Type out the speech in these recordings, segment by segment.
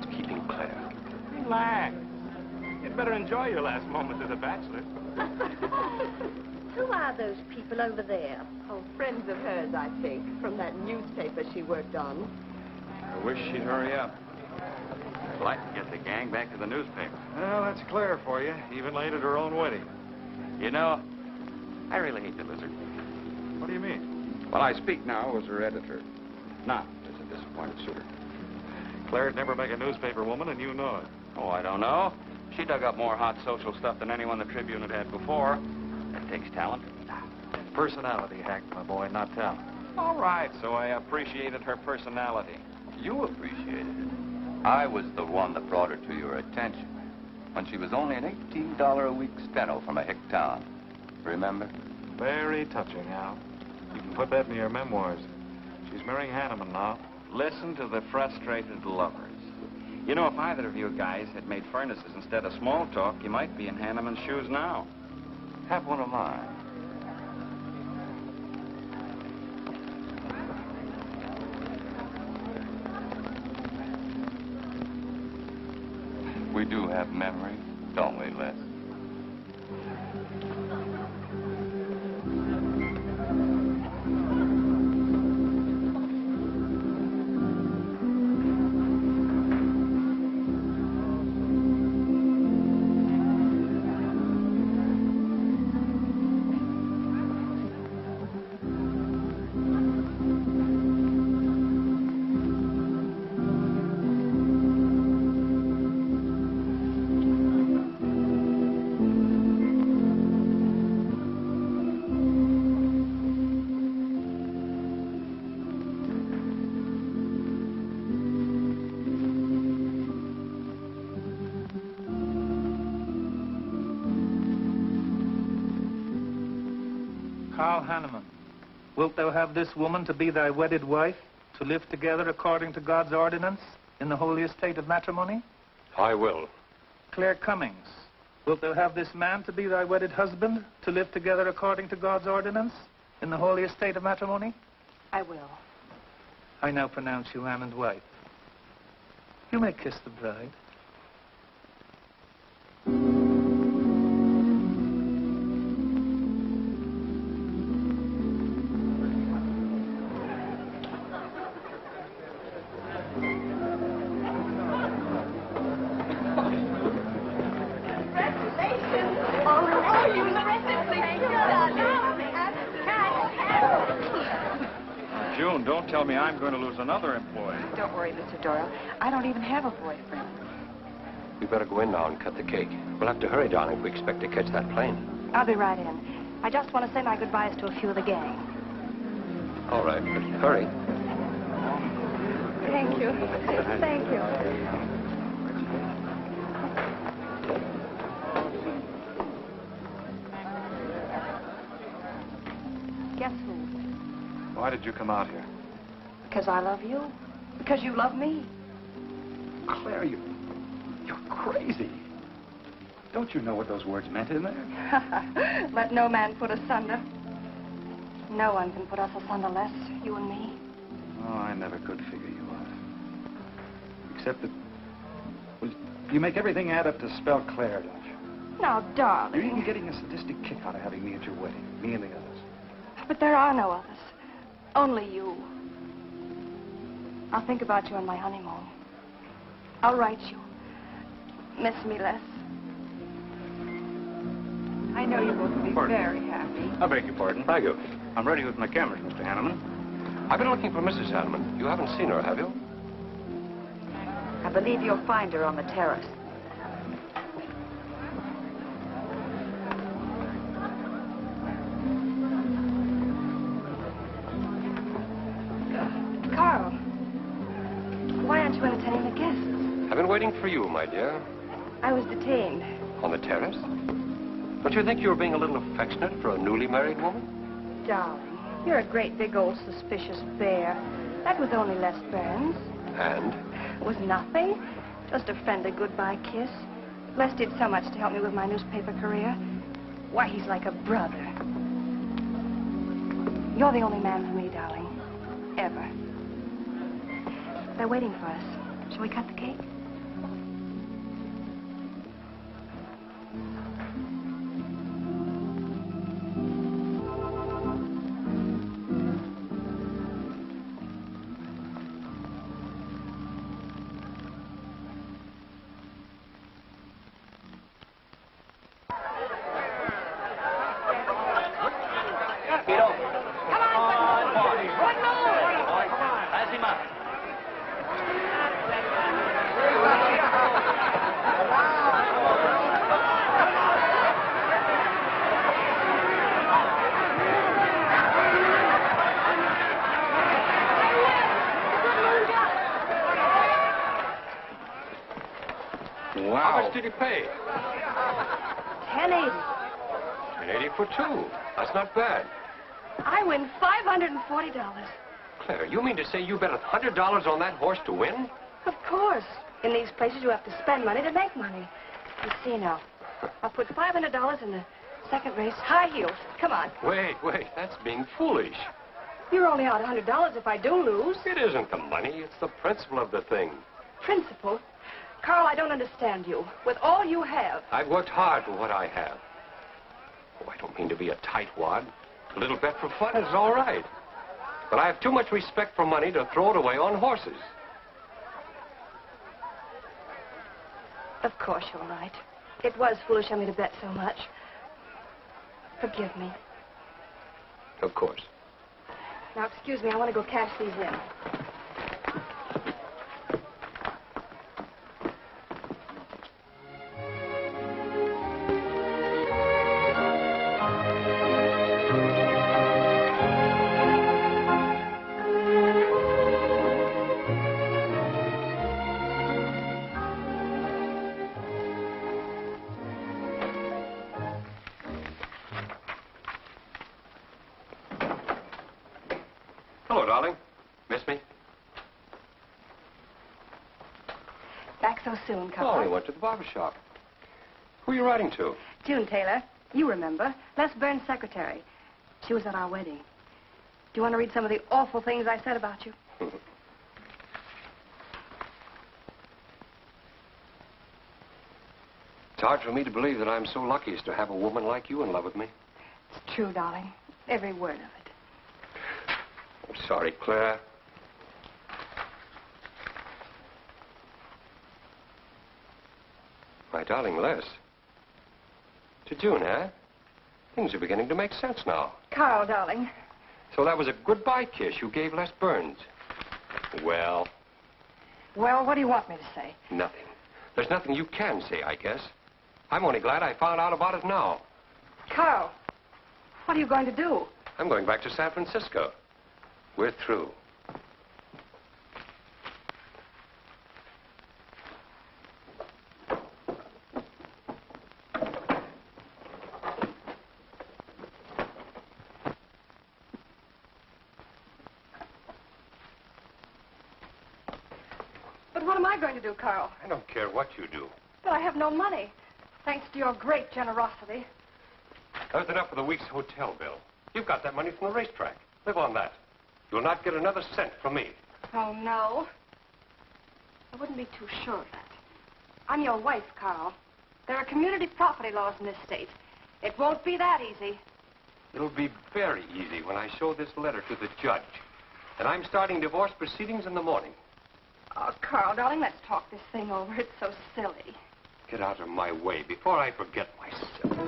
towards keeping Claire. Relax. You'd better enjoy your last moments as a bachelor. Who are those people over there? Oh, friends of hers, I think, from that newspaper she worked on. I wish she'd hurry up. I'd like to get the gang back to the newspaper. Well, that's Claire for you. Even late at her own wedding. You know, I really hate the lizard. What do you mean? Well, I speak now as her editor, not as a disappointed suitor. Claire'd never make a newspaper woman, and you know it. Oh, I don't know. She dug up more hot social stuff than anyone the Tribune had before. That takes talent. Personality, Hack, my boy, not talent. All right, so I appreciated her personality. You appreciated it. I was the one that brought her to your attention when she was only an $18 a week steno from a hick town. Remember? Very touching, Al. You can put that in your memoirs. She's marrying Henneman now. Listen to the frustrated lovers. You know, if either of you guys had made furnaces instead of small talk, you might be in Henneman's shoes now. Have one of mine. We do have memory, don't we, Les? Carl Henneman, wilt thou have this woman to be thy wedded wife, to live together according to God's ordinance in the holy estate of matrimony? I will. Claire Cummings, wilt thou have this man to be thy wedded husband, to live together according to God's ordinance in the holy estate of matrimony? I will. I now pronounce you man and wife. You may kiss the bride. June, don't tell me I'm going to lose another employee. Don't worry, Mr. Doyle. I don't even have a boyfriend. We better go in now and cut the cake. We'll have to hurry, darling, if we expect to catch that plane. I'll be right in. I just want to say my goodbyes to a few of the gang. All right, but hurry. Thank you. Thank you. Guess who? Why did you come out here? Because I love you. Because you love me. Claire, you're crazy. Don't you know what those words meant in there? Let no man put asunder. No one can put us asunder less, you and me. Oh, I never could figure you out. Except that, well, you make everything add up to spell Claire, don't you? Now, darling. You're even getting a sadistic kick out of having me at your wedding, me and the others. But there are no others. Only you. I'll think about you on my honeymoon. I'll write you. Miss me less. I know you both will be very happy. I beg your pardon. Thank you. I'm ready with my cameras, Mr. Henneman. I've been looking for Mrs. Henneman. You haven't seen her, have you? I believe you'll find her on the terrace. Carl, why aren't you entertaining the guests? I've been waiting for you, my dear. I was detained. On the terrace? Don't you think you were being a little affectionate for a newly married woman? Darling, you're a great big old suspicious bear. That was only Les Burns. And? It was nothing. Just a friendly goodbye kiss. Les did so much to help me with my newspaper career. Why, he's like a brother. You're the only man for me, darling. Ever. They're waiting for us. Shall we cut the cake? How much did he pay? $10.80. $10.80 for two. That's not bad. I win $540. Claire, you mean to say you bet $100 on that horse to win? Of course. In these places, you have to spend money to make money. You see now, I'll put $500 in the second race, high heels. Come on. Wait. That's being foolish. You're only out $100 if I do lose. It isn't the money. It's the principle of the thing. Principle? Carl, I don't understand you. With all you have. I've worked hard for what I have. Oh, I don't mean to be a tightwad. A little bet for fun is all right. But I have too much respect for money to throw it away on horses. Of course you're right. It was foolish of me to bet so much. Forgive me. Of course. Now, excuse me, I want to go cash these in. Hello, darling. Miss me? Back so soon, Oh, Carl. we went to the barber shop. Who are you writing to? June Taylor. You remember. Les Burns' secretary. She was at our wedding. Do you want to read some of the awful things I said about you? It's hard for me to believe that I'm so lucky as to have a woman like you in love with me. It's true, darling. Every word of it. I'm sorry, Claire. My darling Les. To June, eh? Things are beginning to make sense now. Carl, darling. So that was a goodbye kiss you gave Les Burns. Well, Well, what do you want me to say? nothing. There's nothing you can say, I guess. I'm only glad I found out about it now. Carl, what are you going to do? I'm going back to San Francisco. We're through. But what am I going to do, Carl? I don't care what you do. But I have no money. Thanks to your great generosity. There's enough for the week's hotel bill. You've got that money from the racetrack. Live on that. You'll not get another cent from me. Oh, no. I wouldn't be too sure of that. I'm your wife, Carl. There are community property laws in this state. It won't be that easy. It'll be very easy when I show this letter to the judge. And I'm starting divorce proceedings in the morning. Oh, Carl, darling, let's talk this thing over. It's so silly. Get out of my way before I forget myself.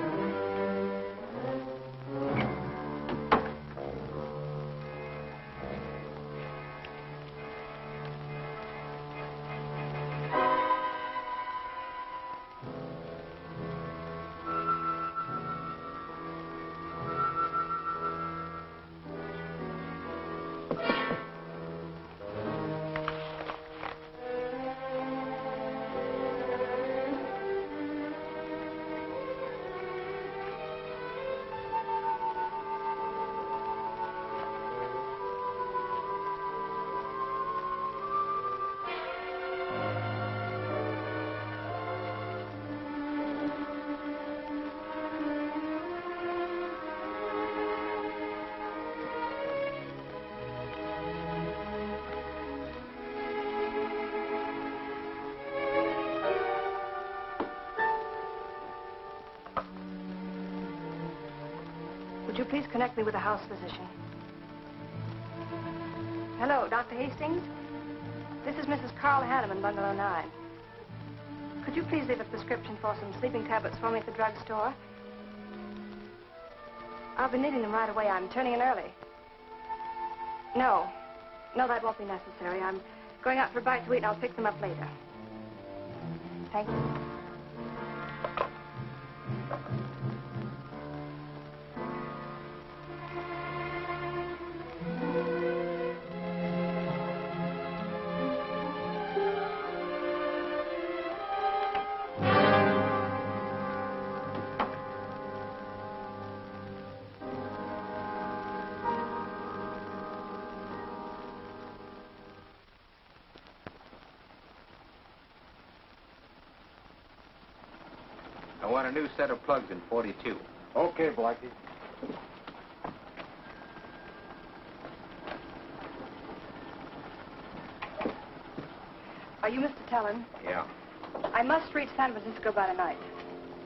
Would you please connect me with a house physician? Hello, Dr. Hastings? This is Mrs. Carl Henneman, bungalow 9. Could you please leave a prescription for some sleeping tablets for me at the drugstore? I'll be needing them right away. I'm turning in early. No, that won't be necessary. I'm going out for a bite to eat, and I'll pick them up later. Thank you. I want a new set of plugs in 42. Okay, Blackie. Are you Mr. Tellen? Yeah. I must reach San Francisco by tonight.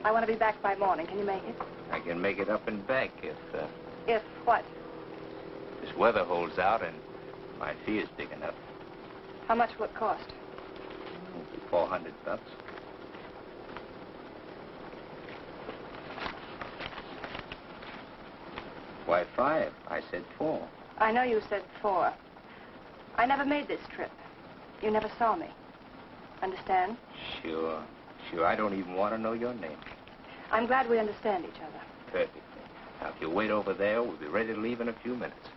I want to be back by morning. Can you make it? I can make it up and back if If what? this weather holds out and my fee is big enough. How much will it cost? $400. Why 5? I said 4. I know you said 4. I never made this trip. You never saw me. Understand? Sure. I don't even want to know your name. I'm glad we understand each other. Perfectly. Now, if you wait over there, we'll be ready to leave in a few minutes.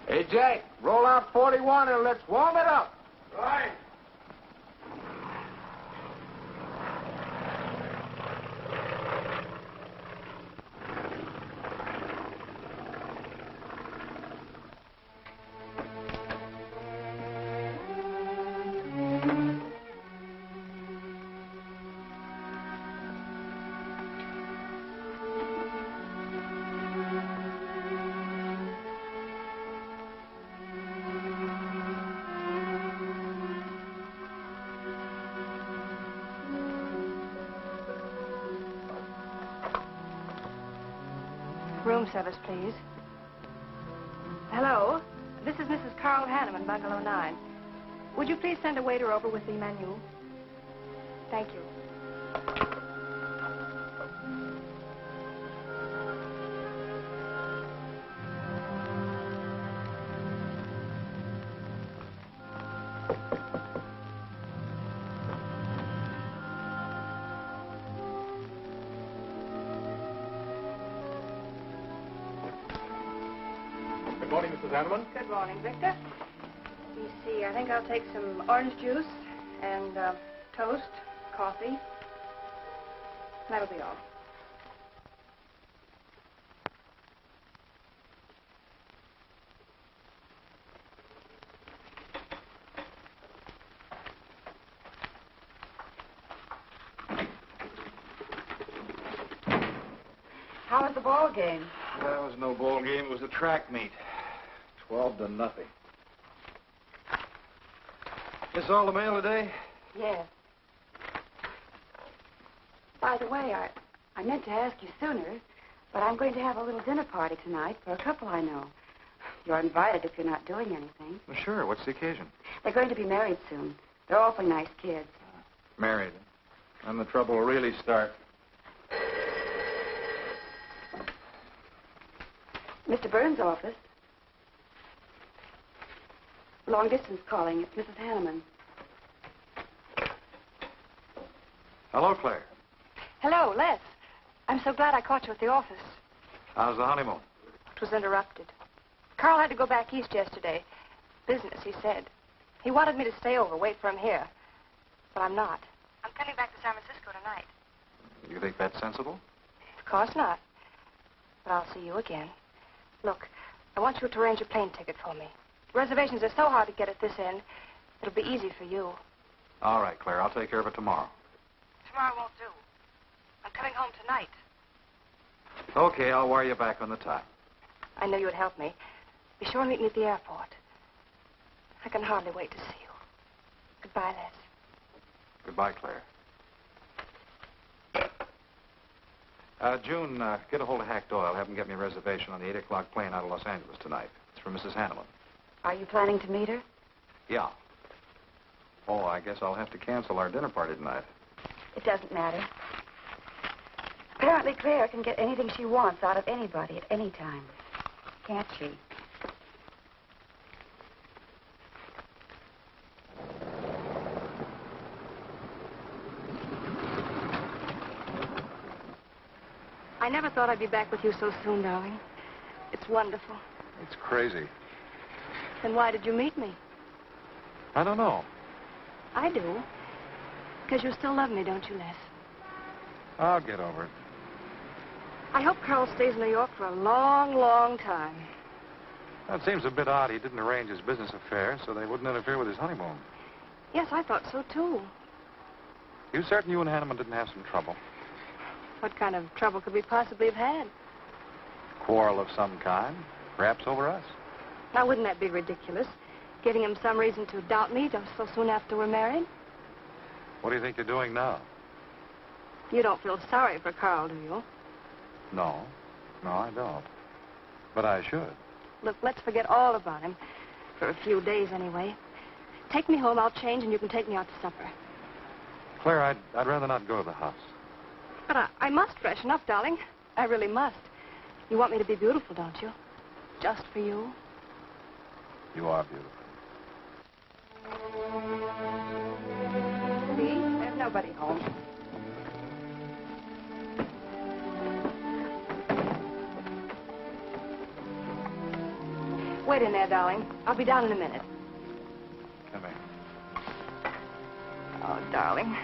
Hey, Jack, roll out 41 and let's warm it up. Right. Room service, please. Hello. This is Mrs. Carl Henneman, Bungalow 9. Would you please send a waiter over with the menu? Thank you. Good morning, Mrs. Hanneman. Good morning, Victor. Let me see. I think I'll take some orange juice and toast, coffee. That'll be all. How was the ball game? That was no ball game. It was a track meet. 12-0. This all the mail today? Yes. By the way, I meant to ask you sooner, but I'm going to have a little dinner party tonight for a couple I know. You're invited if you're not doing anything. Well, sure. What's the occasion? They're going to be married soon. They're awfully nice kids. Married. And the trouble will really start. Mr. Burns' office. Long distance calling. It's Mrs. Hanneman. Hello, Claire. Hello, Les. I'm so glad I caught you at the office. How's the honeymoon? It was interrupted. Carl had to go back east yesterday. Business, he said. He wanted me to stay over, wait for him here. But I'm not. I'm coming back to San Francisco tonight. You think that's sensible? Of course not. But I'll see you again. Look, I want you to arrange a plane ticket for me. Reservations are so hard to get at this end, it'll be easy for you. All right, Claire. I'll take care of it tomorrow. Tomorrow won't do. I'm coming home tonight. Okay, I'll wire you back on the time. I know you would help me. Be sure and meet me at the airport. I can hardly wait to see you. Goodbye, Les. Goodbye, Claire. June, get a hold of Hack Doyle. Have him get me a reservation on the 8 o'clock plane out of Los Angeles tonight. It's for Mrs. Hanneman. Are you planning to meet her? Yeah. Oh, I guess I'll have to cancel our dinner party tonight. It doesn't matter. Apparently, Claire can get anything she wants out of anybody at any time. Can't she? I never thought I'd be back with you so soon, darling. It's wonderful. It's crazy. Then why did you meet me? I don't know. I do. Because you still love me, don't you, Les? I'll get over it. I hope Carl stays in New York for a long, long time. That seems a bit odd. He didn't arrange his business affairs, so they wouldn't interfere with his honeymoon. Yes, I thought so, too. You certain you and Henneman didn't have some trouble? What kind of trouble could we possibly have had? Quarrel of some kind? Perhaps over us? Now, wouldn't that be ridiculous? Giving him some reason to doubt me just so soon after we're married? What do you think you're doing now? You don't feel sorry for Carl, do you? No. No, I don't. But I should. Look, let's forget all about him. For a few days, anyway. Take me home, I'll change, and you can take me out to supper. Claire, I'd rather not go to the house. But I must freshen up, darling. I really must. You want me to be beautiful, don't you? Just for you? You are beautiful. See? There's nobody home. Wait in there, darling. I'll be down in a minute. Come here. Oh, darling.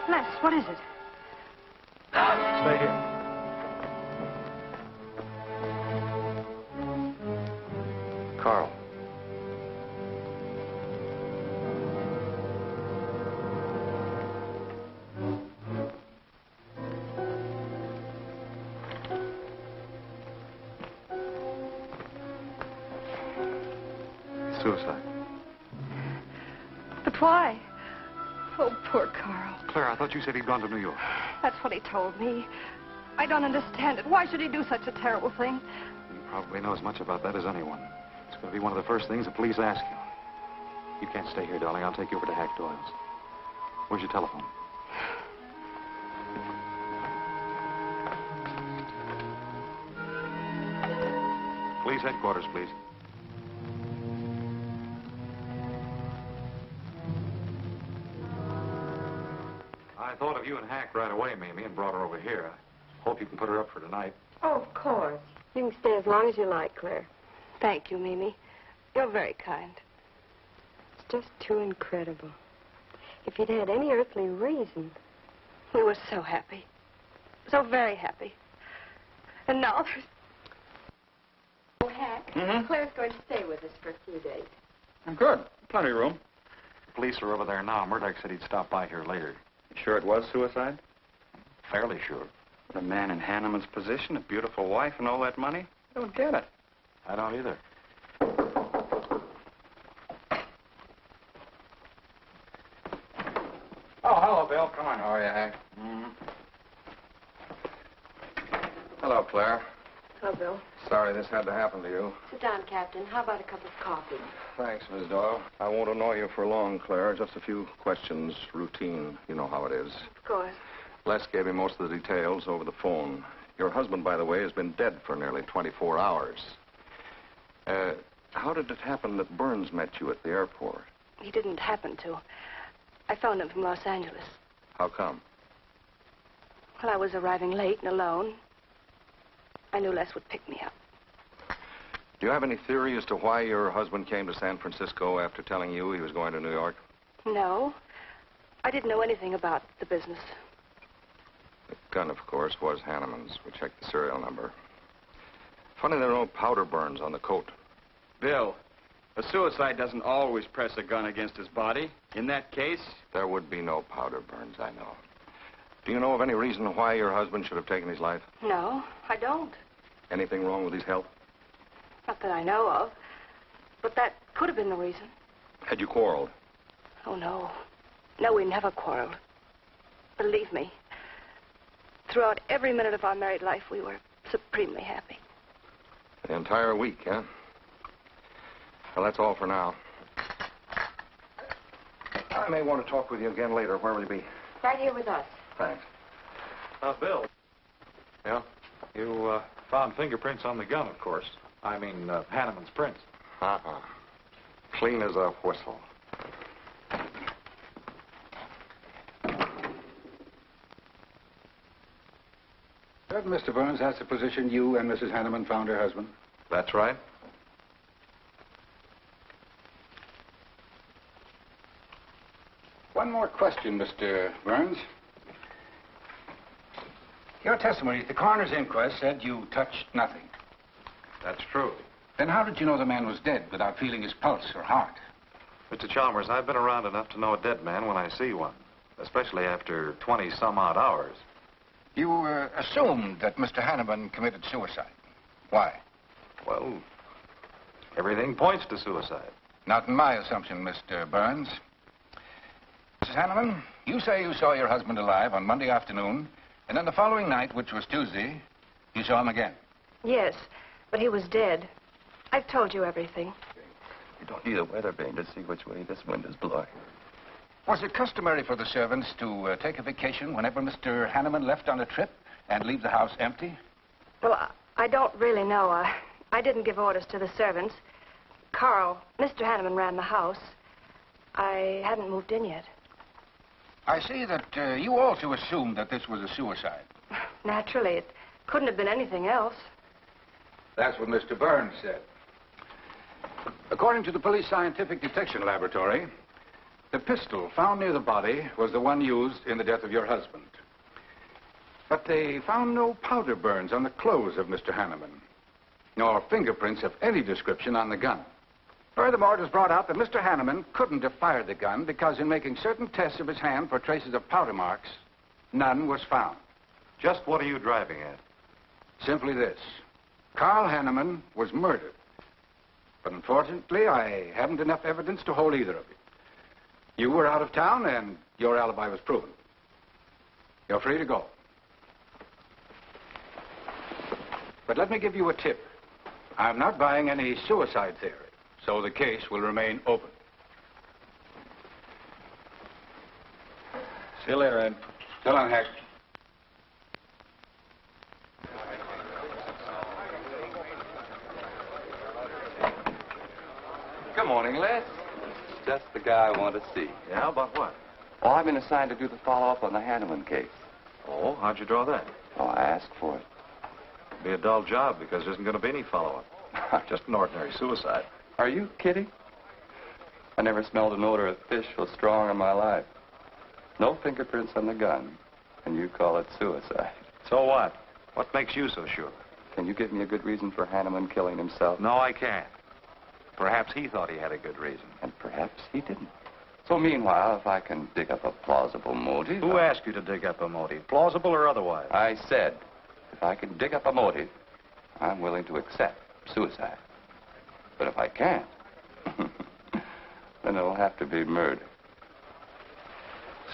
Les, what is it? Stay here. Carl. Suicide. But why? Oh, poor Carl. Claire, I thought you said he'd gone to New York. That's what he told me. I don't understand it. Why should he do such a terrible thing? You probably know as much about that as anyone. It's going to be one of the first things the police ask you. You can't stay here, darling. I'll take you over to Hack Doyle's. Where's your telephone? Police headquarters, please. I thought of you and Hack right away, Mamie, and brought her over here. I hope you can put her up for tonight. Oh, of course. You can stay as long as you like, Claire. Thank you, Mimi. You're very kind. It's just too incredible. If you'd had any earthly reason. We were so happy. So very happy. And now there's... Oh, Hack, Claire's going to stay with us for a few days. Good. Plenty of room. The police are over there now. Murdoch said he'd stop by here later. You sure it was suicide? Fairly sure. A man in Hanneman's position, a beautiful wife, and all that money? I don't get it. I don't either. Oh, hello, Bill. Come on. How are you, Hank? Hello, Claire. Hello, Bill. Sorry this had to happen to you. Sit down, Captain. How about a cup of coffee? Thanks, Miss Doyle. I won't annoy you for long, Claire. Just a few questions, routine. You know how it is. Of course. Les gave me most of the details over the phone. Your husband, by the way, has been dead for nearly 24 hours. How did it happen that Burns met you at the airport? He didn't happen to. I phoned him from Los Angeles. How come? Well, I was arriving late and alone. I knew Les would pick me up. Do you have any theory as to why your husband came to San Francisco after telling you he was going to New York? No. I didn't know anything about the business. The gun, of course, was Hanneman's. We checked the serial number. Funny there are no powder burns on the coat. Bill, a suicide doesn't always press a gun against his body. In that case... There would be no powder burns, I know. Do you know of any reason why your husband should have taken his life? No, I don't. Anything wrong with his health? Not that I know of. But that could have been the reason. Had you quarreled? Oh, no. No, we never quarreled. Believe me. Throughout every minute of our married life, we were supremely happy. The entire week, huh? Well, that's all for now. I may want to talk with you again later. Where will you be? Right here with us. Thanks. Bill. Yeah? You found fingerprints on the gun, of course. I mean, Hanneman's prints. Uh-uh. Clean as a whistle. Doesn't Mr. Burns has the position you and Mrs. Henneman found her husband? That's right. One more question, Mr. Burns. Your testimony at the coroner's inquest said you touched nothing. That's true. Then how did you know the man was dead without feeling his pulse or heart? Mr. Chalmers, I've been around enough to know a dead man when I see one, especially after 20-some-odd hours. You assumed that Mr. Henneman committed suicide. Why? Well, everything points to suicide. Not in my assumption, Mr. Burns. Mrs. Henneman, you say you saw your husband alive on Monday afternoon, and then the following night, which was Tuesday, you saw him again. Yes, but he was dead. I've told you everything. You don't need a weather vane to see which way this wind is blowing. Was it customary for the servants to take a vacation whenever Mr. Henneman left on a trip and leave the house empty? Well, I don't really know. I didn't give orders to the servants. Carl, Mr. Henneman ran the house. I hadn't moved in yet. I see that you also assumed that this was a suicide. Naturally, it couldn't have been anything else. That's what Mr. Burns said. According to the police scientific detection laboratory, the pistol found near the body was the one used in the death of your husband. But they found no powder burns on the clothes of Mr. Henneman, nor fingerprints of any description on the gun. Furthermore, it was brought out that Mr. Henneman couldn't have fired the gun because in making certain tests of his hand for traces of powder marks, none was found. Just what are you driving at? Simply this. Carl Henneman was murdered. But unfortunately, I haven't enough evidence to hold either of you. You were out of town, and your alibi was proven. You're free to go. But let me give you a tip. I'm not buying any suicide theory, so the case will remain open. See you later, Ed. So long, Hack. Good morning, Les. Just the guy I want to see. Yeah, about what? Oh, I've been assigned to do the follow-up on the Henneman case. Oh, how'd you draw that? Oh, I asked for it. It'd be a dull job because there isn't going to be any follow-up. Just an ordinary suicide. Are you kidding? I never smelled an odor of fish so strong in my life. No fingerprints on the gun, and you call it suicide. So what? What makes you so sure? Can you give me a good reason for Henneman killing himself? No, I can't. Perhaps he thought he had a good reason. And perhaps he didn't. So meanwhile, if I can dig up a plausible motive... Who asked you to dig up a motive, plausible or otherwise? I said, if I can dig up a motive, I'm willing to accept suicide. But if I can't, then it'll have to be murder.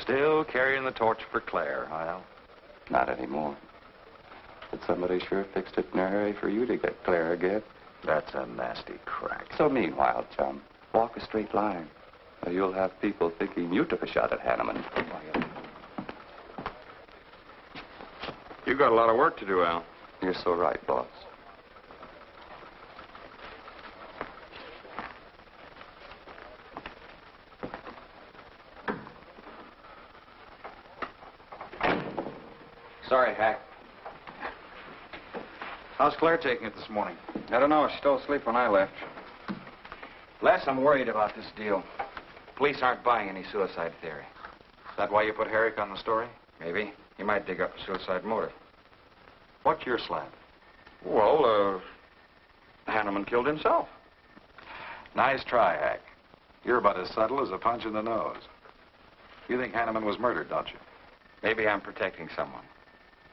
Still carrying the torch for Claire, Hyle? Not anymore. But somebody sure fixed it in a hurry for you to get Claire again. That's a nasty crack. So meanwhile, chum, walk a straight line, or you'll have people thinking you took a shot at Henneman. You got a lot of work to do, Al. You're so right, boss. Sorry, Hack. How's Claire taking it this morning? I don't know. She still asleep when I left. Les, I'm worried about this deal. Police aren't buying any suicide theory. Is that why you put Herrick on the story? Maybe. He might dig up a suicide motive. What's your slant? Well, Henneman killed himself. Nice try, Hack. You're about as subtle as a punch in the nose. You think Henneman was murdered, don't you? Maybe I'm protecting someone.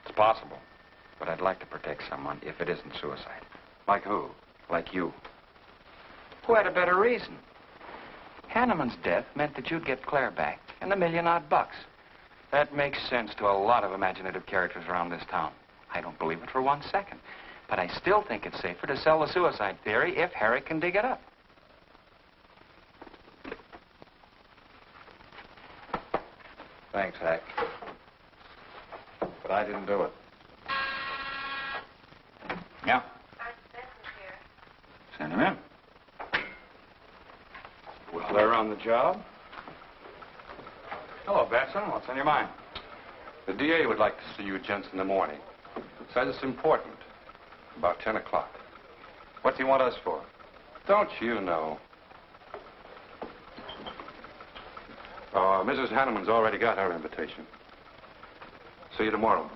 It's possible. But I'd like to protect someone if it isn't suicide. Like who? Like you. Who had a better reason? Henneman's death meant that you'd get Claire back and $1 million odd bucks. That makes sense to a lot of imaginative characters around this town. I don't believe it for 1 second. But I still think it's safer to sell the suicide theory if Herrick can dig it up. Thanks, Hack. But I didn't do it. Yeah? Send him in. Was Claire on the job? Hello, Batson. What's on your mind? The DA would like to see you gents in the morning. Says it's important. About 10 o'clock. What's he want us for? Don't you know? Mrs. Henneman's already got her invitation. See you tomorrow.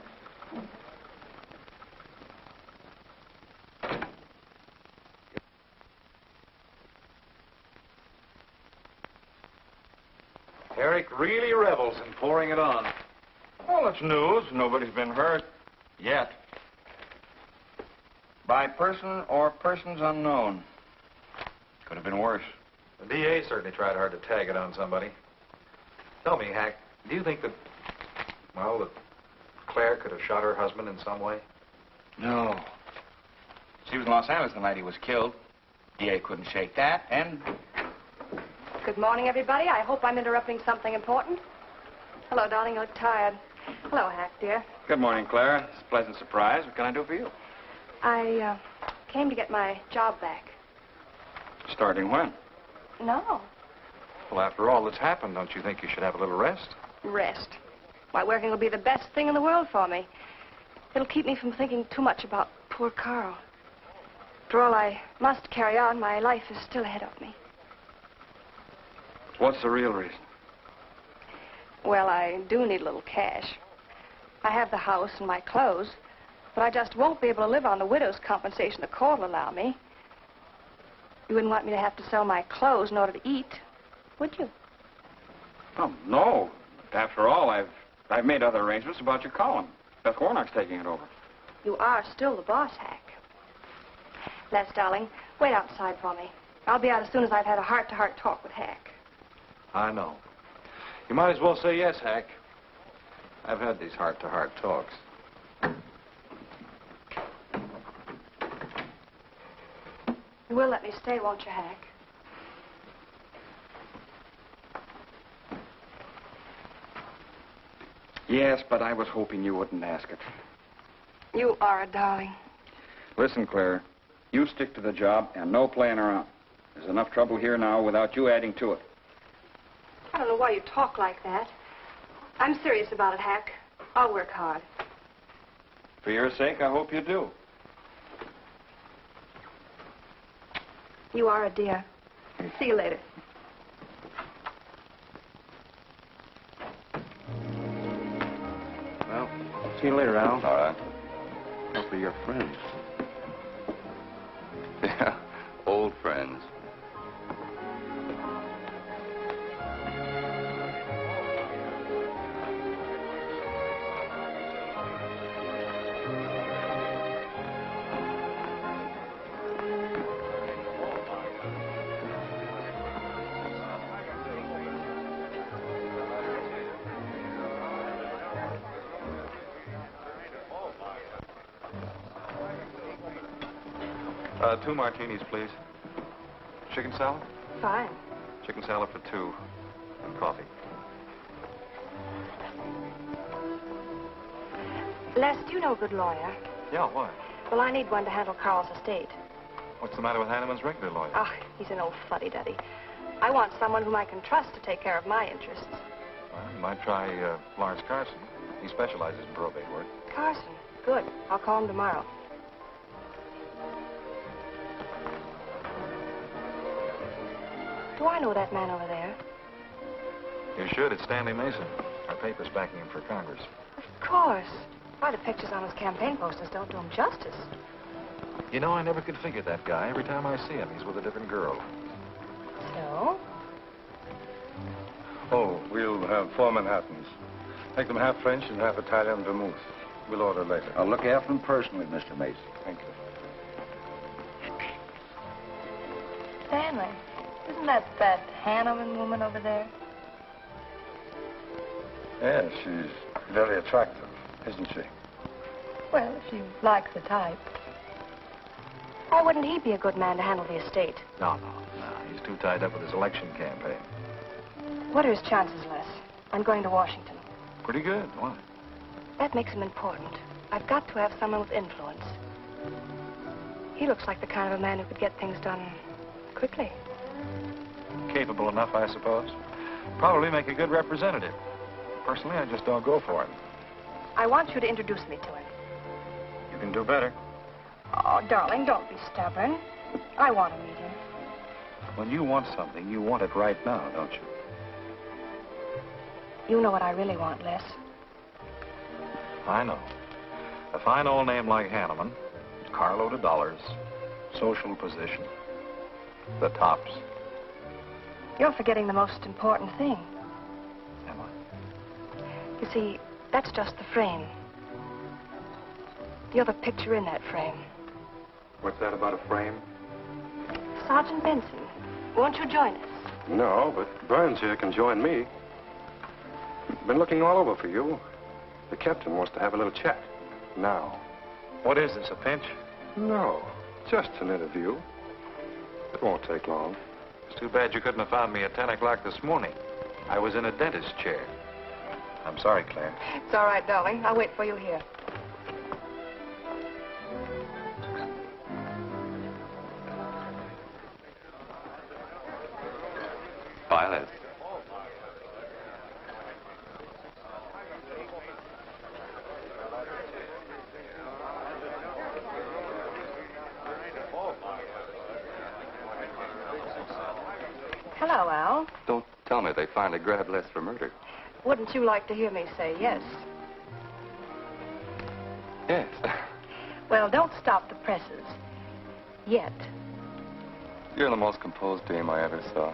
Herrick really revels in pouring it on. Well, it's news. Nobody's been hurt. Yet. By person or persons unknown. Could have been worse. The DA certainly tried hard to tag it on somebody. Tell me, Hack, do you think that, well, that Claire could have shot her husband in some way? No. She was in Los Angeles the night he was killed. DA couldn't shake that, and... Good morning, everybody. I hope I'm interrupting something important. Hello, darling. You look tired. Hello, Hack, dear. Good morning, Clara. It's a pleasant surprise. What can I do for you? I came to get my job back. Starting when? No. Well, after all that's happened, don't you think you should have a little rest? Rest. Why, working will be the best thing in the world for me. It'll keep me from thinking too much about poor Carl. After all, I must carry on. My life is still ahead of me. What's the real reason? Well, I do need a little cash. I have the house and my clothes, but I just won't be able to live on the widow's compensation the court will allow me. You wouldn't want me to have to sell my clothes in order to eat, would you? Oh, no. After all, I've made other arrangements about your column. Beth Warnock's taking it over. You are still the boss, Hack. Les, darling, wait outside for me. I'll be out as soon as I've had a heart-to-heart talk with Hack. I know. You might as well say yes, Hack. I've had these heart-to-heart talks. You will let me stay, won't you, Hack? Yes, but I was hoping you wouldn't ask it. You are a darling. Listen, Claire, you stick to the job and no playing around. There's enough trouble here now without you adding to it. I don't know why you talk like that. I'm serious about it, Hack. I'll work hard. For your sake, I hope you do. You are a dear. See you later. Well, see you later, Al. All right. Hope you're your friends. Yeah, old friends. Two martinis, please. Chicken salad? Fine. Chicken salad for two. And coffee. Les, do you know a good lawyer? Yeah, why? Well, I need one to handle Carl's estate. What's the matter with Henneman's regular lawyer? Ah, he's an old fuddy-duddy. I want someone whom I can trust to take care of my interests. Well, you might try Lawrence Carson. He specializes in probate work. Carson? Good. I'll call him tomorrow. Do I know that man over there? You should. It's Stanley Mason. Our paper's backing him for Congress. Of course. Why, the pictures on his campaign posters don't do him justice. You know, I never could figure that guy. Every time I see him, he's with a different girl. So? Oh, we'll have 4 Manhattans. Make them half French and half Italian vermouth. We'll order later. I'll look after them personally, Mr. Mason. Thank you. Stanley, isn't that Beth Henneman woman over there? Yes, she's very attractive, isn't she? Well, if you like the type. Why wouldn't he be a good man to handle the estate? No. He's too tied up with his election campaign. What are his chances, Les? I'm going to Washington. Pretty good. Why? That makes him important. I've got to have someone with influence. He looks like the kind of a man who could get things done quickly. Capable enough, I suppose. Probably make a good representative. Personally, I just don't go for him. I want you to introduce me to him. You can do better. Oh, darling, don't be stubborn. I want to meet him. When you want something, you want it right now, don't you? You know what I really want, Les. I know. A fine old name like Henneman, carload of dollars, social position, the tops. You're forgetting the most important thing. You see, that's just the frame. The other picture in that frame. What's that about a frame? Sergeant Benson, won't you join us? No, but Burns here can join me. Been looking all over for you. The captain wants to have a little chat. Now. What is this, a pinch? No, just an interview. It won't take long. It's too bad you couldn't have found me at 10 o'clock this morning. I was in a dentist's chair. I'm sorry, Claire. It's all right, darling. I'll wait for you here. Violet. Hello, Al. Don't tell me they finally grabbed Les for murder. Wouldn't you like to hear me say yes? Yes. Well, don't stop the presses. Yet. You're the most composed dame I ever saw.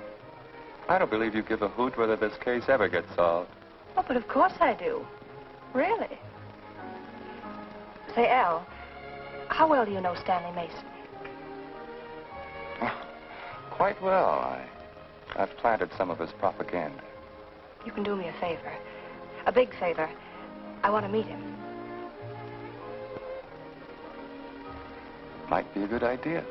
I don't believe you give a hoot whether this case ever gets solved. Oh, but of course I do. Really. Say, Al, how well do you know Stanley Mason? Quite well. I've planted some of his propaganda. You can do me a favor. A big favor. I want to meet him. Might be a good idea.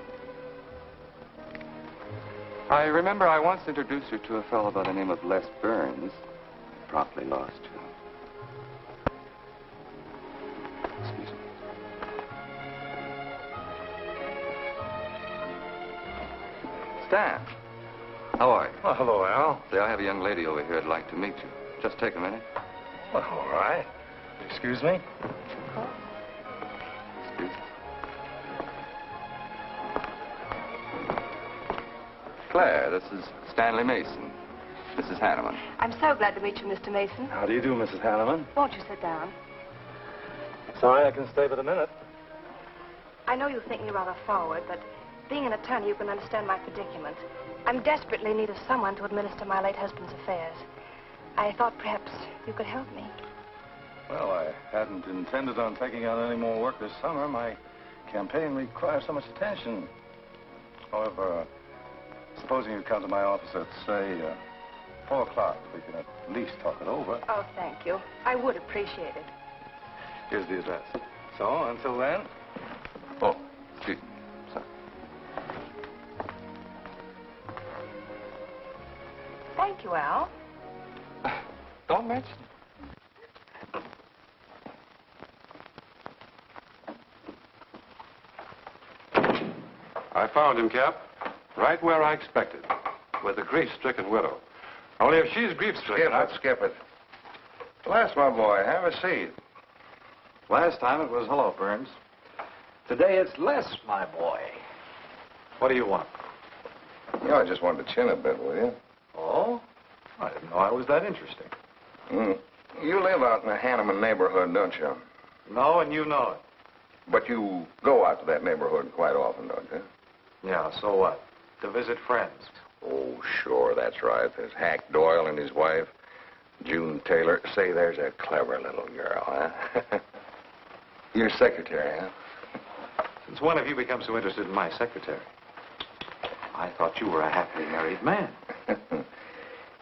I remember I once introduced you to a fellow by the name of Les Burns. Promptly lost you. Excuse me. Stan. How are you? Well, hello, Al. Say, I have a young lady over here I'd like to meet you. Just take a minute. Well, all right. Excuse me? Excuse me. Claire, this is Stanley Mason. Mrs. Henneman. I'm so glad to meet you, Mr. Mason. How do you do, Mrs. Henneman? Won't you sit down? Sorry I can stay but a minute. I know you think me rather forward, but being an attorney, you can understand my predicament. I'm desperately in need of someone to administer my late husband's affairs. I thought perhaps you could help me. Well, I hadn't intended on taking on any more work this summer. My campaign requires so much attention. However, supposing you come to my office at, say, 4 o'clock, we can at least talk it over. Oh, thank you. I would appreciate it. Here's the address. So, until then... Oh, excuse me. Sorry. Thank you, Al. Don't mention it. I found him, Cap. Right where I expected. With a grief-stricken widow. Only if she's grief-stricken... Skip it. Les, my boy, have a seat. Last time it was hello, Burns. Today it's Les, my boy. What do you want? You know, I just wanted to chin a bit, will you? Oh? I didn't know I was that interesting. You live out in the Henneman neighborhood, don't you? No, and you know it. But you go out to that neighborhood quite often, don't you? Yeah, so what? To visit friends. Oh, sure, that's right. There's Hack Doyle and his wife, June Taylor. Say, there's a clever little girl, huh? Your secretary, huh? Since when have you become so interested in my secretary? I thought you were a happily married man.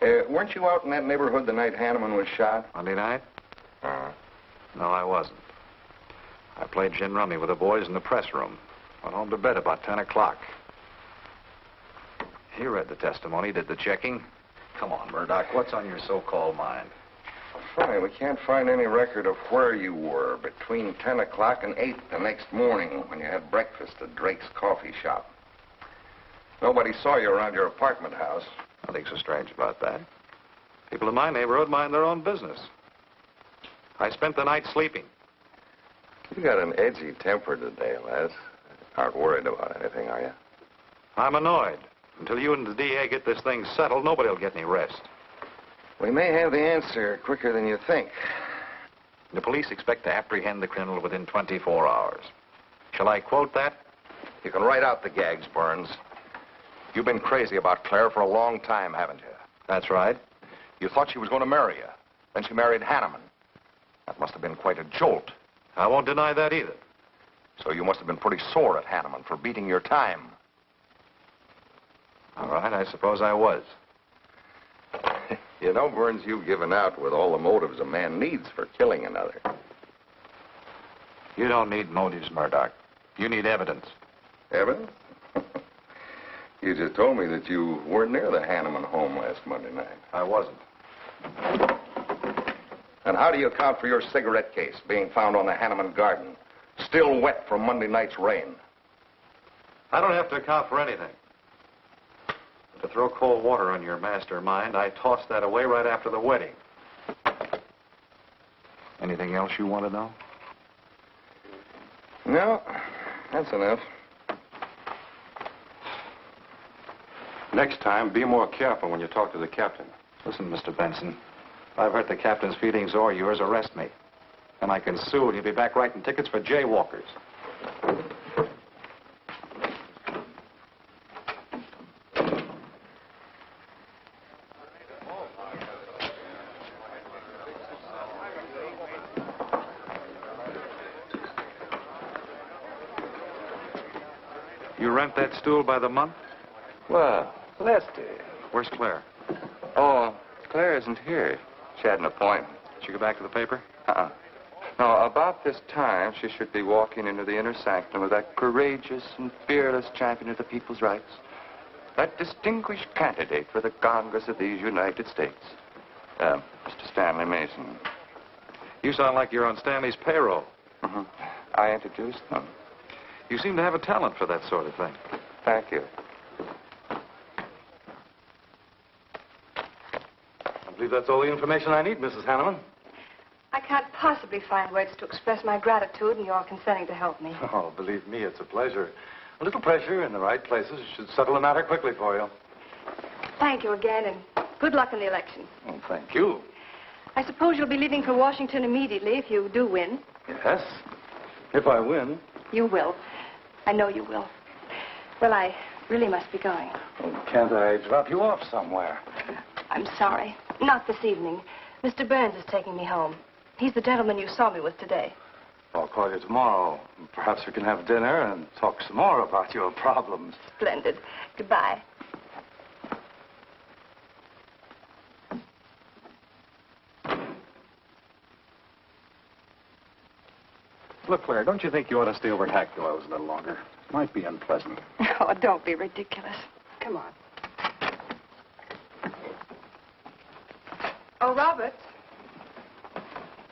Weren't you out in that neighborhood the night Henneman was shot? Monday night? No, I wasn't. I played gin rummy with the boys in the press room. Went home to bed about 10 o'clock. He read the testimony, did the checking. Come on, Murdoch, what's on your so-called mind? Funny, we can't find any record of where you were between 10 o'clock and 8 the next morning when you had breakfast at Drake's coffee shop. Nobody saw you around your apartment house. Nothing so strange about that. People in my neighborhood mind their own business. I spent the night sleeping. You got an edgy temper today, Les. Aren't worried about anything, are you? I'm annoyed. Until you and the DA get this thing settled, nobody will get any rest. We may have the answer quicker than you think. The police expect to apprehend the criminal within 24 hours. Shall I quote that? You can write out the gags, Burns. You've been crazy about Claire for a long time, haven't you? That's right. You thought she was going to marry you. Then she married Henneman. That must have been quite a jolt. I won't deny that either. So you must have been pretty sore at Henneman for beating your time. All right, I suppose I was. You know, Burns, you've given out with all the motives a man needs for killing another. You don't need motives, Murdoch. You need evidence. Evidence? You just told me that you weren't near the Henneman home last Monday night. I wasn't. And how do you account for your cigarette case being found on the Henneman garden, still wet from Monday night's rain? I don't have to account for anything. But to throw cold water on your mastermind, I tossed that away right after the wedding. Anything else you want to know? No, that's enough. Next time, be more careful when you talk to the captain. Listen, Mr. Benson, if I've hurt the captain's feelings or yours, arrest me. And I can sue, and you'll be back writing tickets for jaywalkers. You rent that stool by the month? Well, Lester. Where's Claire? Oh, Claire isn't here. She had an appointment. Did she go back to the paper? No, about this time, she should be walking into the inner sanctum of that courageous and fearless champion of the people's rights. That distinguished candidate for the Congress of these United States. Mr. Stanley Mason. You sound like you're on Stanley's payroll. I introduced them. You seem to have a talent for that sort of thing. Thank you. I believe that's all the information I need, Mrs. Henneman. I can't possibly find words to express my gratitude in your consenting to help me. Oh, believe me, it's a pleasure. A little pressure in the right places should settle the matter quickly for you. Thank you again, and good luck in the election. Oh, thank you. I suppose you'll be leaving for Washington immediately if you do win. Yes, if I win. You will. I know you will. Well, I really must be going. Oh, can't I drop you off somewhere? I'm sorry. Not this evening. Mr. Burns is taking me home. He's the gentleman you saw me with today. I'll call you tomorrow. Perhaps we can have dinner and talk some more about your problems. Splendid. Goodbye. Look, Claire, don't you think you ought to stay over at Hackdale's a little longer? Might be unpleasant. Oh, don't be ridiculous. Come on. Oh, Roberts.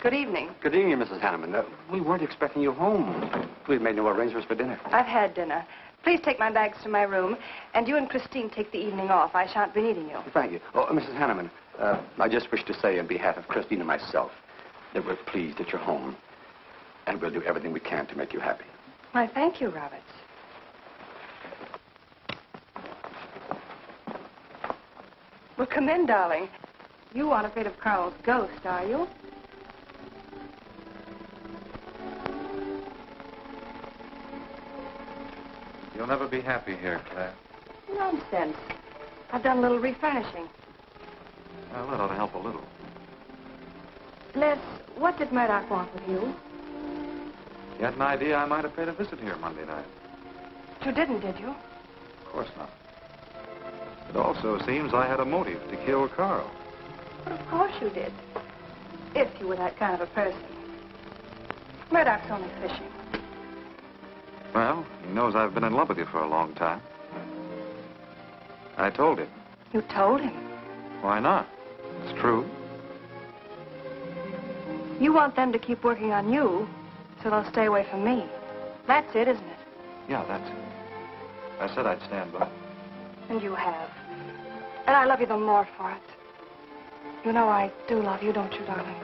Good evening. Good evening, Mrs. Henneman. We weren't expecting you home. We've made no arrangements for dinner. I've had dinner. Please take my bags to my room, and you and Christine take the evening off. I shan't be needing you. Thank you. Oh, Mrs. Henneman, I just wish to say on behalf of Christine and myself that we're pleased that you're home, and we'll do everything we can to make you happy. Why, thank you, Roberts. Well, come in, darling. You aren't afraid of Carl's ghost, are you? You'll never be happy here, Claire. Nonsense. I've done a little refurnishing. Well, that ought to help a little. Les, what did Murdoch want with you? You had an idea I might have paid a visit here Monday night. You didn't, did you? Of course not. It also seems I had a motive to kill Carl. But of course you did. If you were that kind of a person. Murdoch's only fishing. Well, he knows I've been in love with you for a long time. I told him. You told him? Why not? It's true. You want them to keep working on you, so they'll stay away from me. That's it, isn't it? Yeah, that's it. I said I'd stand by. And you have. And I love you the more for it. You know I do love you, don't you, darling?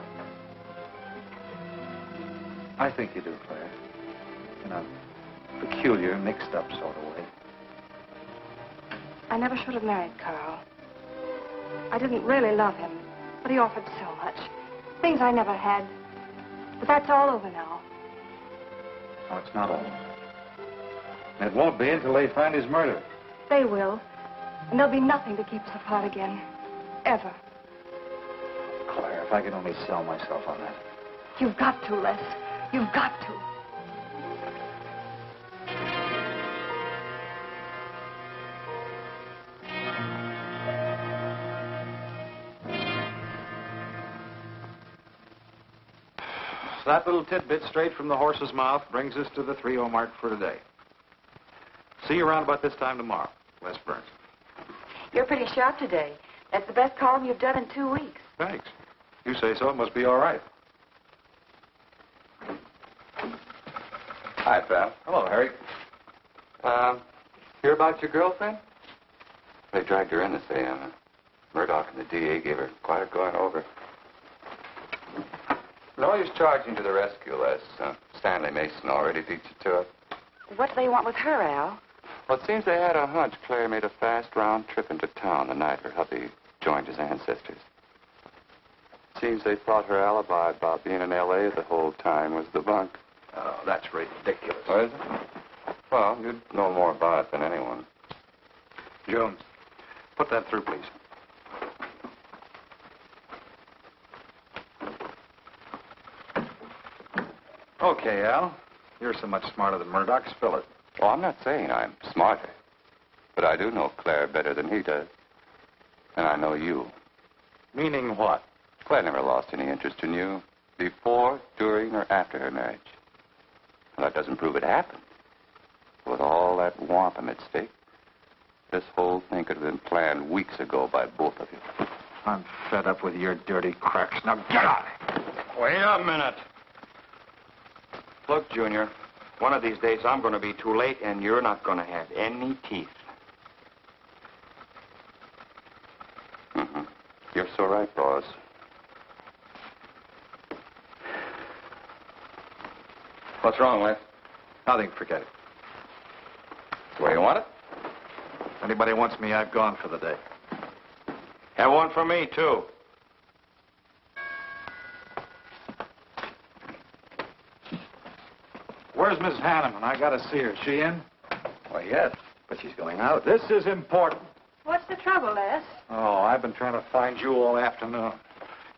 I think you do, Claire. In a peculiar, mixed-up sort of way. I never should have married Carl. I didn't really love him, but he offered so much. Things I never had. But that's all over now. No, it's not all. And it won't be until they find his murder. They will. And there'll be nothing to keep us apart again. Ever. Claire, if I could only sell myself on that. You've got to, Les. You've got to. That little tidbit straight from the horse's mouth brings us to the 3:00 mark for today. See you around about this time tomorrow. Les Burns. You're pretty sharp today. That's the best column you've done in 2 weeks. Thanks. You say so, it must be all right. Hi, pal. Hello, Harry. Hear about your girlfriend? They dragged her in this AM. Murdoch and the DA gave her quite a going over. No use charging to the rescue, Les. Stanley Mason already beat you to it. What do they want with her, Al? Well, it seems they had a hunch Claire made a fast round trip into town the night her hubby joined his ancestors. Seems they thought her alibi about being in L.A. the whole time was the bunk. Oh, that's ridiculous. Oh, is it? Well, you'd know more about it than anyone. Jones, put that through, please. Okay, Al. You're so much smarter than Murdoch. Spill it. Oh, I'm not saying I'm smarter. But I do know Claire better than he does. And I know you. Meaning what? Claire never lost any interest in you before, during, or after her marriage. Well, that doesn't prove it happened. With all that wampum at stake, this whole thing could have been planned weeks ago by both of you. I'm fed up with your dirty cracks. Now get out! Wait a minute. Look, Junior, one of these days I'm going to be too late and you're not going to have any teeth. Mm-hmm. You're so right, boss. What's wrong, Les? Nothing, forget it. The way you want it? If anybody wants me, I've gone for the day. Have one for me, too. Where's Miss Hanneman? I got to see her. Is she in? Why, yes, but she's going out. This is important. What's the trouble, Les? Oh, I've been trying to find you all afternoon.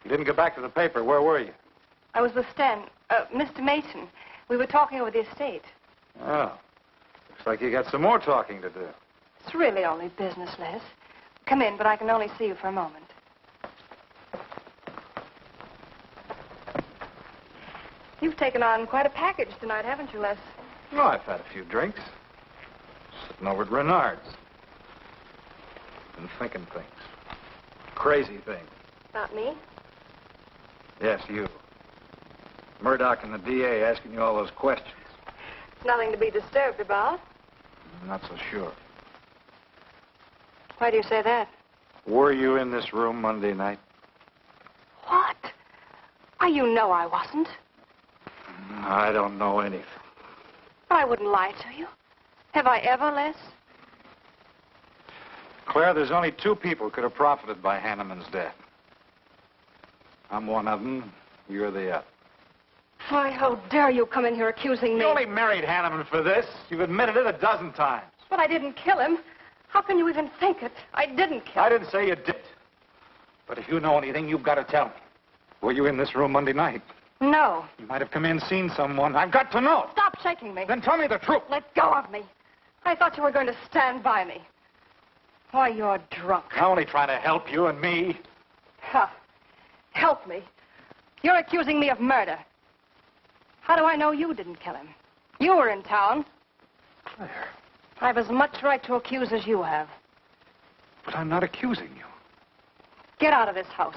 You didn't get back to the paper. Where were you? I was with Mr. Mason. We were talking over the estate. Oh. Looks like you got some more talking to do. It's really only business, Les. Come in, but I can only see you for a moment. You've taken on quite a package tonight, haven't you, Les? Oh, I've had a few drinks. Sitting over at Renard's. Been thinking things. Crazy things. About me? Yes, you. Murdoch and the DA asking you all those questions. It's nothing to be disturbed about. I'm not so sure. Why do you say that? Were you in this room Monday night? What? Why, you know I wasn't. I don't know anything. But I wouldn't lie to you. Have I ever, Les? Claire, there's only 2 people could have profited by Hanneman's death. I'm one of them. You're the other. Why, how dare you come in here accusing me? You only married Hanneman for this. You've admitted it a dozen times. But I didn't kill him. How can you even think it? I didn't kill him. I didn't say you did. But if you know anything, you've got to tell me. Were you in this room Monday night? No. You might have come in, seen someone. I've got to know. Stop shaking me. Then tell me the truth. Let go of me. I thought you were going to stand by me. Why, you're drunk. I'm only trying to help you and me. Huh. Help me. You're accusing me of murder. How do I know you didn't kill him? You were in town. Claire. I've as much right to accuse as you have. But I'm not accusing you. Get out of this house.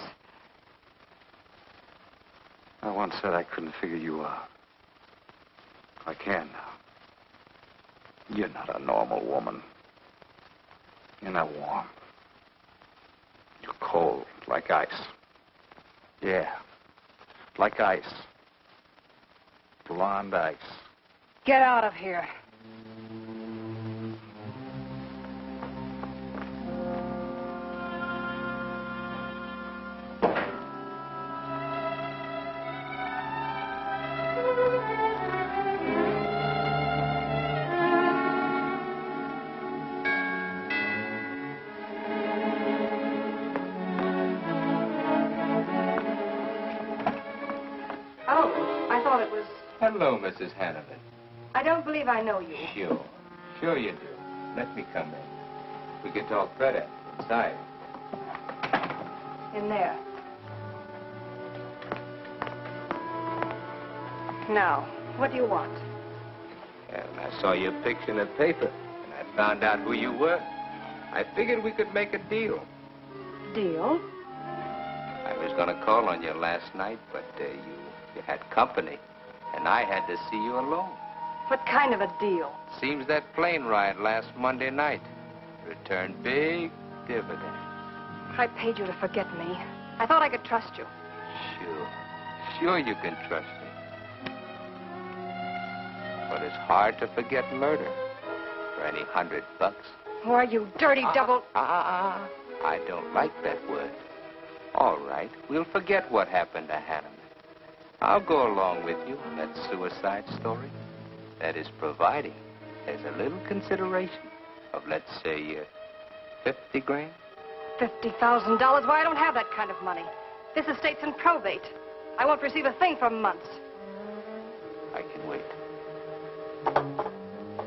I once said I couldn't figure you out. I can now. You're not a normal woman. You're not warm. You're cold, like ice. Yeah, like ice. Blonde ice. Get out of here. Oh, hello, Mrs. Henneman. I don't believe I know you. Sure. Sure you do. Let me come in. We can talk better inside. In there. Now, what do you want? And I saw your picture in the paper, and I found out who you were. I figured we could make a deal. Deal? I was going to call on you last night, but you had company, and I had to see you alone. What kind of a deal? Seems that plane ride last Monday night returned big dividends. I paid you to forget me. I thought I could trust you. Sure. Sure you can trust me. But it's hard to forget murder for any $100. Why, you dirty double... I don't like that word. All right, we'll forget what happened to Henneman. I'll go along with you on that suicide story. That is providing there's a little consideration of, let's say, 50 grand. $50,000? Why, I don't have that kind of money. This estate's in probate. I won't receive a thing for months. I can wait.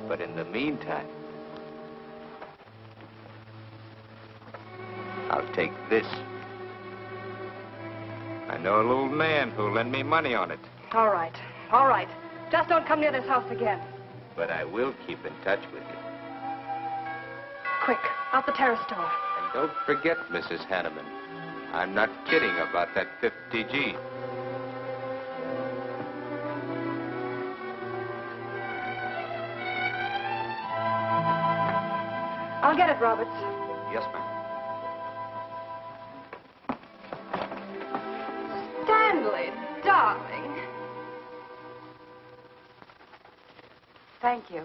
But in the meantime, I'll take this. I know a little man who'll lend me money on it. All right. All right. Just don't come near this house again. But I will keep in touch with you. Quick, out the terrace door. And don't forget, Mrs. Henneman, I'm not kidding about that 50G. I'll get it, Roberts. Yes, ma'am. Stanley, darling. Thank you.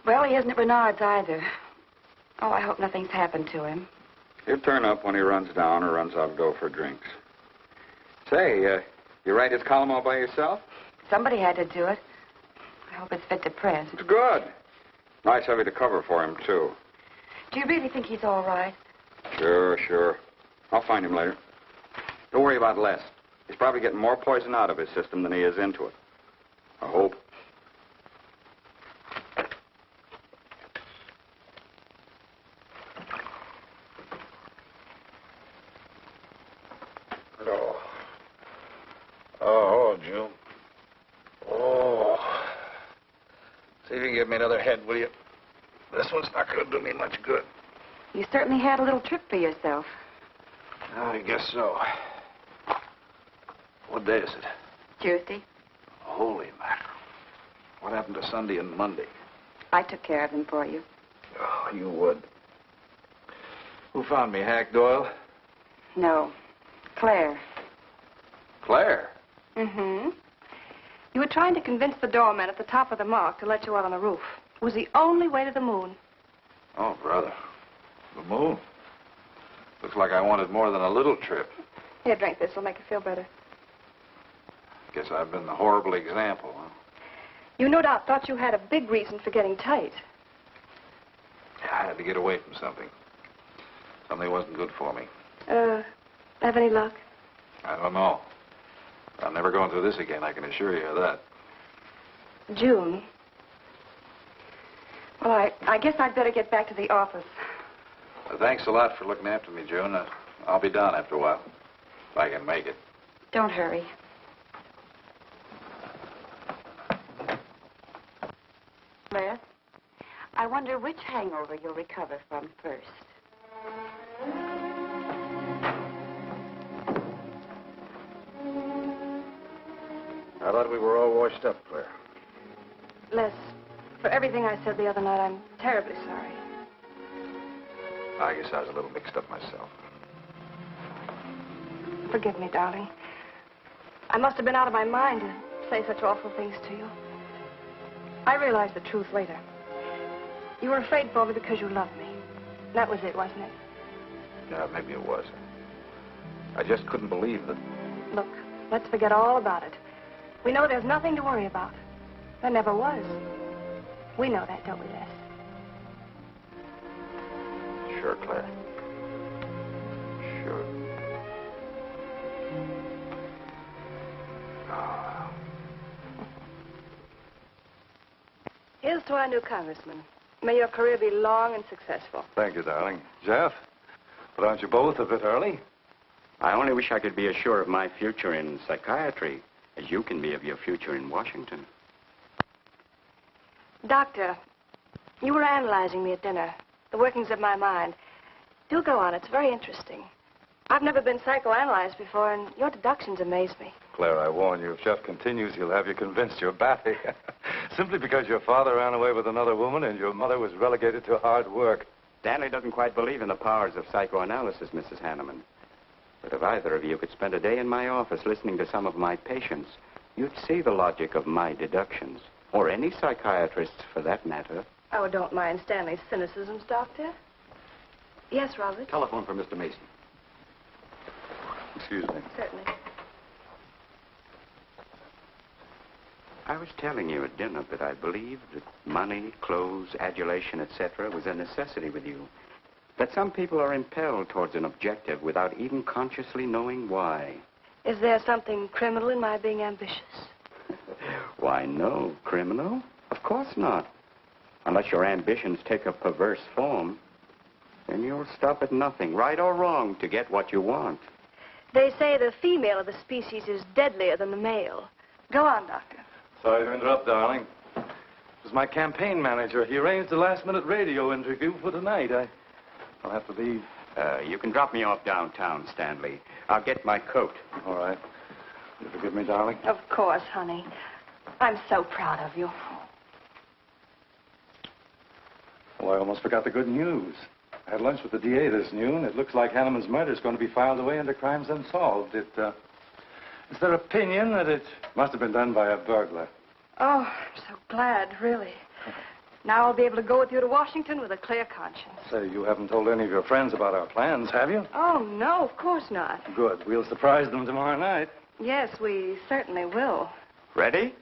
Well, he isn't at Bernard's either. Oh, I hope nothing's happened to him. He'll turn up when he runs down or runs out to go for drinks. Say, you write his column all by yourself? Somebody had to do it. I hope it's fit to print. It's good. Nice of you to cover for him, too. Do you really think he's all right? Sure. I'll find him later. Don't worry about Les. He's probably getting more poison out of his system than he is into it. I hope. Oh, June. Oh. See if you can give me another head, will you? This one's not going to do me much good. You certainly had a little trip for yourself. I guess so. What day is it? Tuesday. Holy mackerel. What happened to Sunday and Monday? I took care of them for you. Oh, you would. Who found me, Hack Doyle? No. Claire. Claire? Mm-hmm. You were trying to convince the doorman at the top of the mark to let you out on the roof. It was the only way to the moon. Oh, brother. The moon? Looks like I wanted more than a little trip. Here, drink this. It'll make you feel better. Guess I've been the horrible example, huh? You no doubt thought you had a big reason for getting tight. I had to get away from something. Something wasn't good for me. Have any luck? I don't know. I'm never going through this again, I can assure you of that. June. Well, I guess I'd better get back to the office. Well, thanks a lot for looking after me, June. I'll be down after a while, if I can make it. Don't hurry. Les, I wonder which hangover you'll recover from first. I thought we were all washed up, Claire. Les, for everything I said the other night, I'm terribly sorry. I guess I was a little mixed up myself. Forgive me, darling. I must have been out of my mind to say such awful things to you. I realized the truth later. You were afraid for me because you loved me. That was it, wasn't it? Yeah, maybe it was. I just couldn't believe that. Look, let's forget all about it. We know there's nothing to worry about. There never was. We know that, don't we, Les? Sure, Claire. Sure. Oh. Condolences to our new congressman. May your career be long and successful. Thank you, darling. Jeff, but aren't you both a bit early? I only wish I could be as sure of my future in psychiatry as you can be of your future in Washington. Doctor, you were analyzing me at dinner, the workings of my mind. Do go on. It's very interesting. I've never been psychoanalyzed before, and your deductions amaze me. Claire, I warn you, if Jeff continues, he'll have you convinced you're batty. Simply because your father ran away with another woman and your mother was relegated to hard work. Stanley doesn't quite believe in the powers of psychoanalysis, Mrs. Henneman. But if either of you could spend a day in my office listening to some of my patients, you'd see the logic of my deductions. Or any psychiatrist's, for that matter. Oh, don't mind Stanley's cynicisms, Doctor. Yes, Robert? Telephone for Mr. Mason. Excuse me. Certainly. I was telling you at dinner that I believed that money, clothes, adulation, etc. was a necessity with you. That some people are impelled towards an objective without even consciously knowing why. Is there something criminal in my being ambitious? Why, no. Criminal? Of course not. Unless your ambitions take a perverse form, then you'll stop at nothing, right or wrong, to get what you want. They say the female of the species is deadlier than the male. Go on, Doctor. Sorry to interrupt, darling. It was my campaign manager. He arranged a last-minute radio interview for tonight. I'll have to leave. You can drop me off downtown, Stanley. I'll get my coat. All right. You forgive me, darling? Of course, honey. I'm so proud of you. Well, I almost forgot the good news. I had lunch with the DA this noon. It looks like Henneman's murder is going to be filed away under crimes unsolved. It's their opinion that it must have been done by a burglar. Oh, I'm so glad, really. Now I'll be able to go with you to Washington with a clear conscience. Say, you haven't told any of your friends about our plans, have you? Oh, no, of course not. Good. We'll surprise them tomorrow night. Yes, we certainly will. Ready?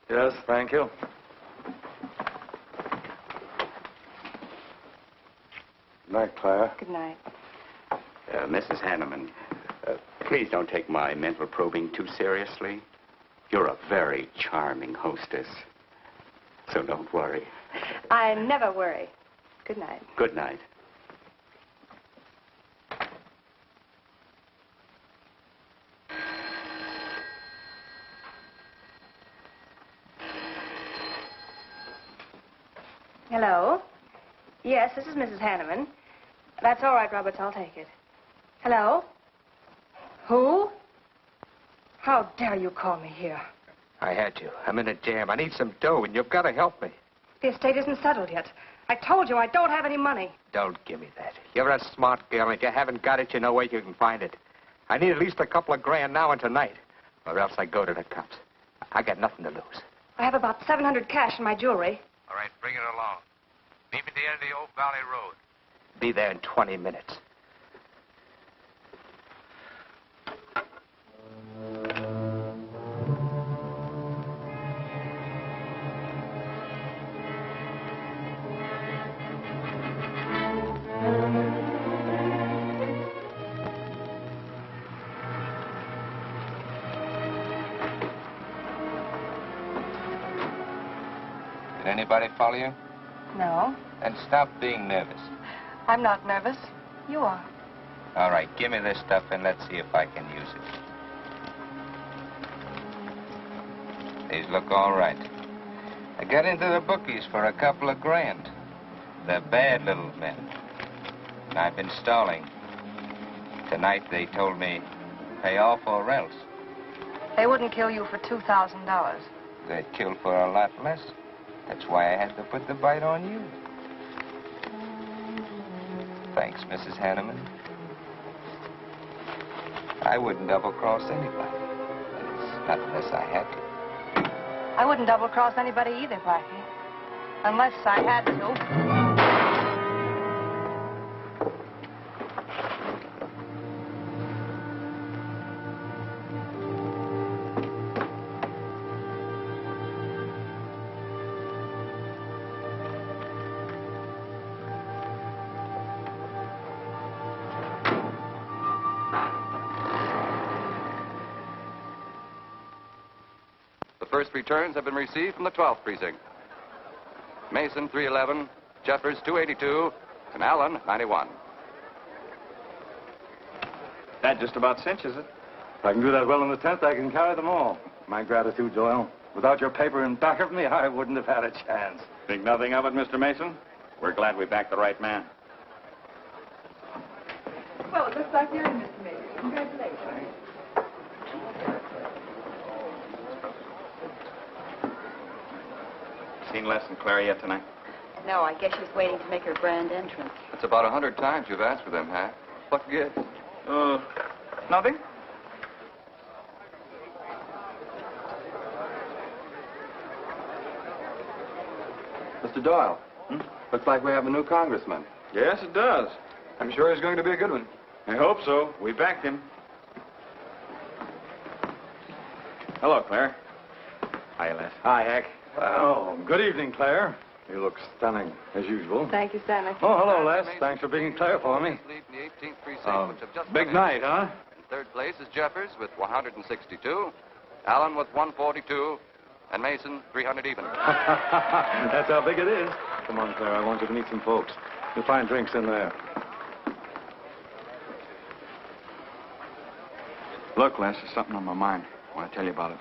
Yes, thank you. Good night, Claire. Good night. Mrs. Henneman, please don't take my mental probing too seriously. You're a very charming hostess. So don't worry. I never worry. Good night. Good night. Hello? Yes, this is Mrs. Henneman. That's all right, Roberts. I'll take it. Hello? Who? How dare you call me here? I had to. I'm in a jam. I need some dough, and you've got to help me. The estate isn't settled yet. I told you I don't have any money. Don't give me that. You're a smart girl, and if you haven't got it, you know where you can find it. I need at least a couple of grand now and tonight, or else I go to the cops. I got nothing to lose. I have about $700 cash in my jewelry. All right, bring it along. Meet me at the end of the Old Valley Road. Be there in 20 minutes. Did anybody follow you? No, Then stop being nervous. I'm not nervous. You are. All right, give me this stuff and let's see if I can use it. These look all right. I got into the bookies for a couple of grand. They're bad little men. And I've been stalling. Tonight they told me, pay off or else. They wouldn't kill you for $2,000. They'd kill for a lot less. That's why I had to put the bite on you. Thanks, Mrs. Henneman. I wouldn't double-cross anybody. Not unless I had to. I wouldn't double-cross anybody either, Blackie. Unless I had to. The first returns have been received from the 12th precinct. Mason, 311, Jeffers, 282, and Allen, 91. That just about cinches it. If I can do that well in the 10th, I can carry them all. My gratitude, Doyle. Without your paper in back of me, I wouldn't have had a chance. Think nothing of it, Mr. Mason. We're glad we backed the right man. Well, it looks like you're in, Mr. Mason. Congratulations. Seen Les and Claire yet tonight? No, I guess she's waiting to make her grand entrance. It's about 100 times you've asked for them, huh? What gives? Nothing? Mr. Doyle, looks like we have a new congressman. Yes, it does. I'm sure he's going to be a good one. I hope so. We backed him. Hello, Claire. Hi, Les. Hi, Heck. Oh, good evening, Claire. You look stunning, as usual. Thank you, Stanley. Oh, hello, Les. Thanks for being Claire for me. Big night, huh? In third place is Jeffers with 162, Allen with 142, and Mason 300 even. That's how big it is. Come on, Claire. I want you to meet some folks. You'll find drinks in there. Look, Les, there's something on my mind. I want to tell you about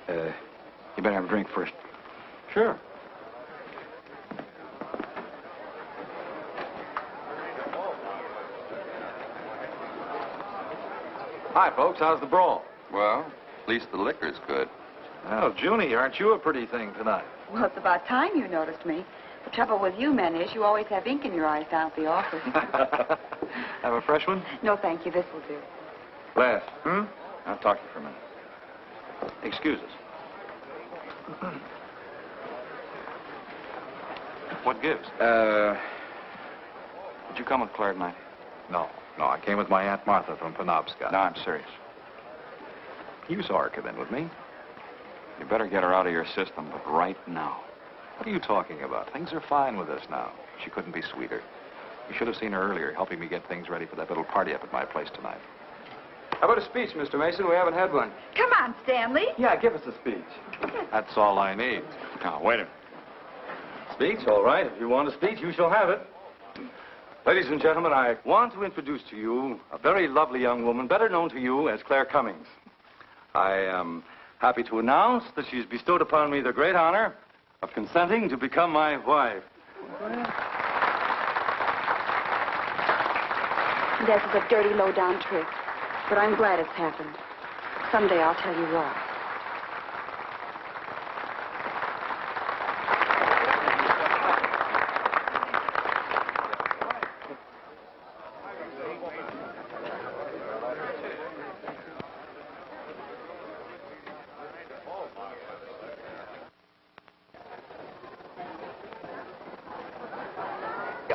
it. You better have a drink first. Sure. Hi, folks. How's the brawl? Well, at least the liquor's good. Well, Junie, aren't you a pretty thing tonight? Well, it's about time you noticed me. The trouble with you men is you always have ink in your eyes down at the office. Have a fresh one? No, thank you. This will do. Les. I'll talk to you for a minute. Excuse us. What gives? Did you come with Claire tonight? No, I came with my Aunt Martha from Penobscot. No, I'm serious. You saw her come in with me. You better get her out of your system, but right now. What are you talking about? Things are fine with us now. She couldn't be sweeter. You should have seen her earlier, helping me get things ready for that little party up at my place tonight. How about a speech, Mr. Mason? We haven't had one. Come on, Stanley. Yeah, give us a speech. That's all I need. Now, wait a minute. Speech, all right. If you want a speech, you shall have it. Ladies and gentlemen, I want to introduce to you a very lovely young woman, better known to you as Claire Cummings. I am happy to announce that she's bestowed upon me the great honor of consenting to become my wife. This is a dirty, low-down trick, but I'm glad it's happened. Someday I'll tell you why.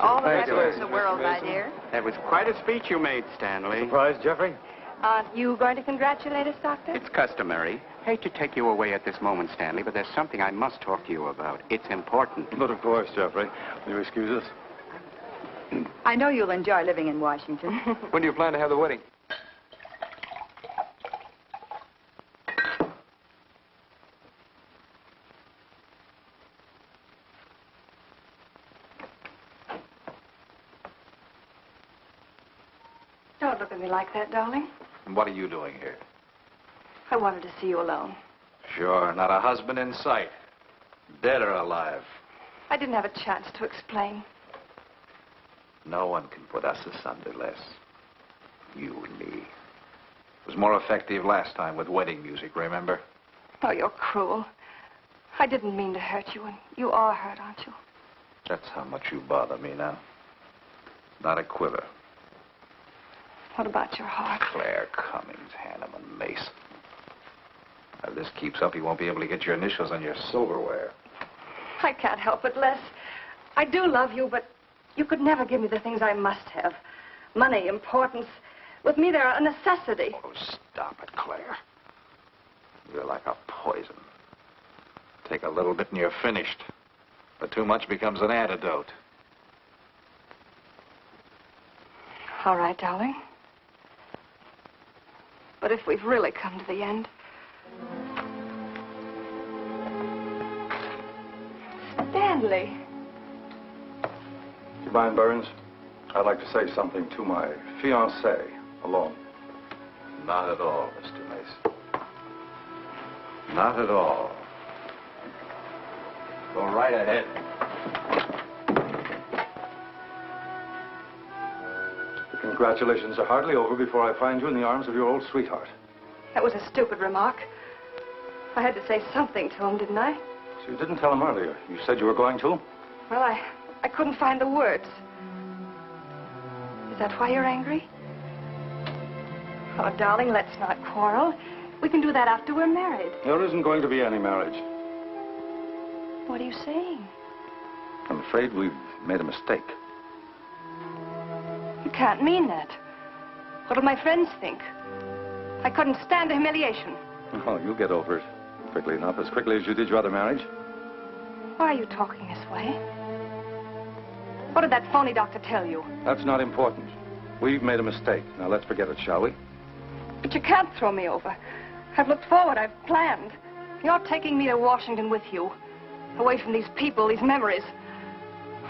All the rest of the world, my dear. That was quite a speech you made, Stanley. Surprised, Jeffrey? Aren't you going to congratulate us, Doctor? It's customary. Hate to take you away at this moment, Stanley, but there's something I must talk to you about. It's important. But of course, Jeffrey. Will you excuse us? I know you'll enjoy living in Washington. When do you plan to have the wedding? Don't look at me like that, darling. And what are you doing here? I wanted to see you alone. Sure, not a husband in sight. Dead or alive. I didn't have a chance to explain. No one can put us asunder, Les. You and me. It was more effective last time with wedding music, remember? Oh, you're cruel. I didn't mean to hurt you, and you are hurt, aren't you? That's how much you bother me now. Not a quiver. What about your heart? Claire Cummings, Henneman, Mason. If this keeps up, you won't be able to get your initials on your silverware. I can't help it, Les. I do love you, but you could never give me the things I must have. Money, importance. With me, they're a necessity. Oh, stop it, Claire. You're like a poison. Take a little bit and you're finished. But too much becomes an antidote. All right, darling. But if we've really come to the end, Stanley. Do you mind, Burns? I'd like to say something to my fiancée alone. Not at all, Mr. Mason. Not at all. Go right ahead. The congratulations are hardly over before I find you in the arms of your old sweetheart. That was a stupid remark. I had to say something to him, didn't I? So you didn't tell him earlier. You said you were going to? Well, I couldn't find the words. Is that why you're angry? Oh, darling, let's not quarrel. We can do that after we're married. There isn't going to be any marriage. What are you saying? I'm afraid we've made a mistake. You can't mean that. What'll my friends think? I couldn't stand the humiliation. Oh, you'll get over it quickly enough, as quickly as you did your other marriage. Why are you talking this way? What did that phony doctor tell you? That's not important. We've made a mistake. Now let's forget it, shall we? But you can't throw me over. I've looked forward. I've planned. You're taking me to Washington with you. Away from these people, these memories.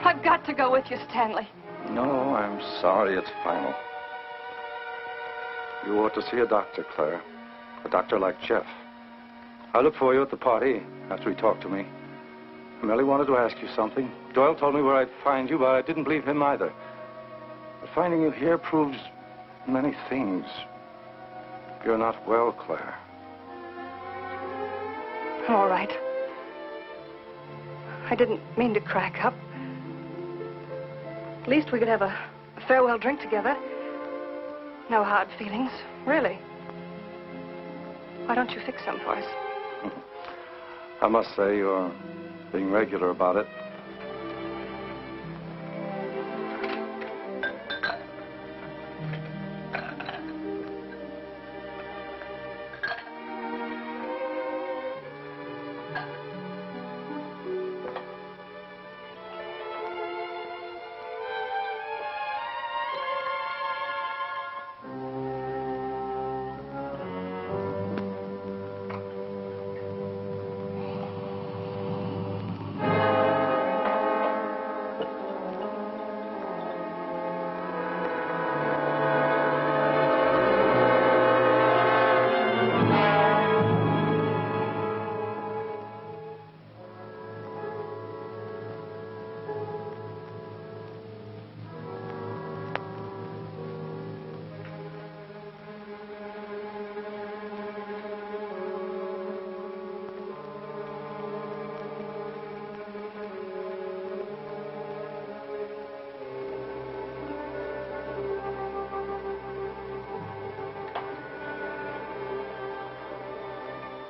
I've got to go with you, Stanley. No, I'm sorry. It's final. You ought to see a doctor, Claire. A doctor like Jeff. I'll look for you at the party after he talked to me. I merely wanted to ask you something. Doyle told me where I'd find you, but I didn't believe him either. But finding you here proves many things. You're not well, Claire. All right. I didn't mean to crack up. At least we could have a farewell drink together. No hard feelings, really. Why don't you fix some for us? I must say you're being regular about it.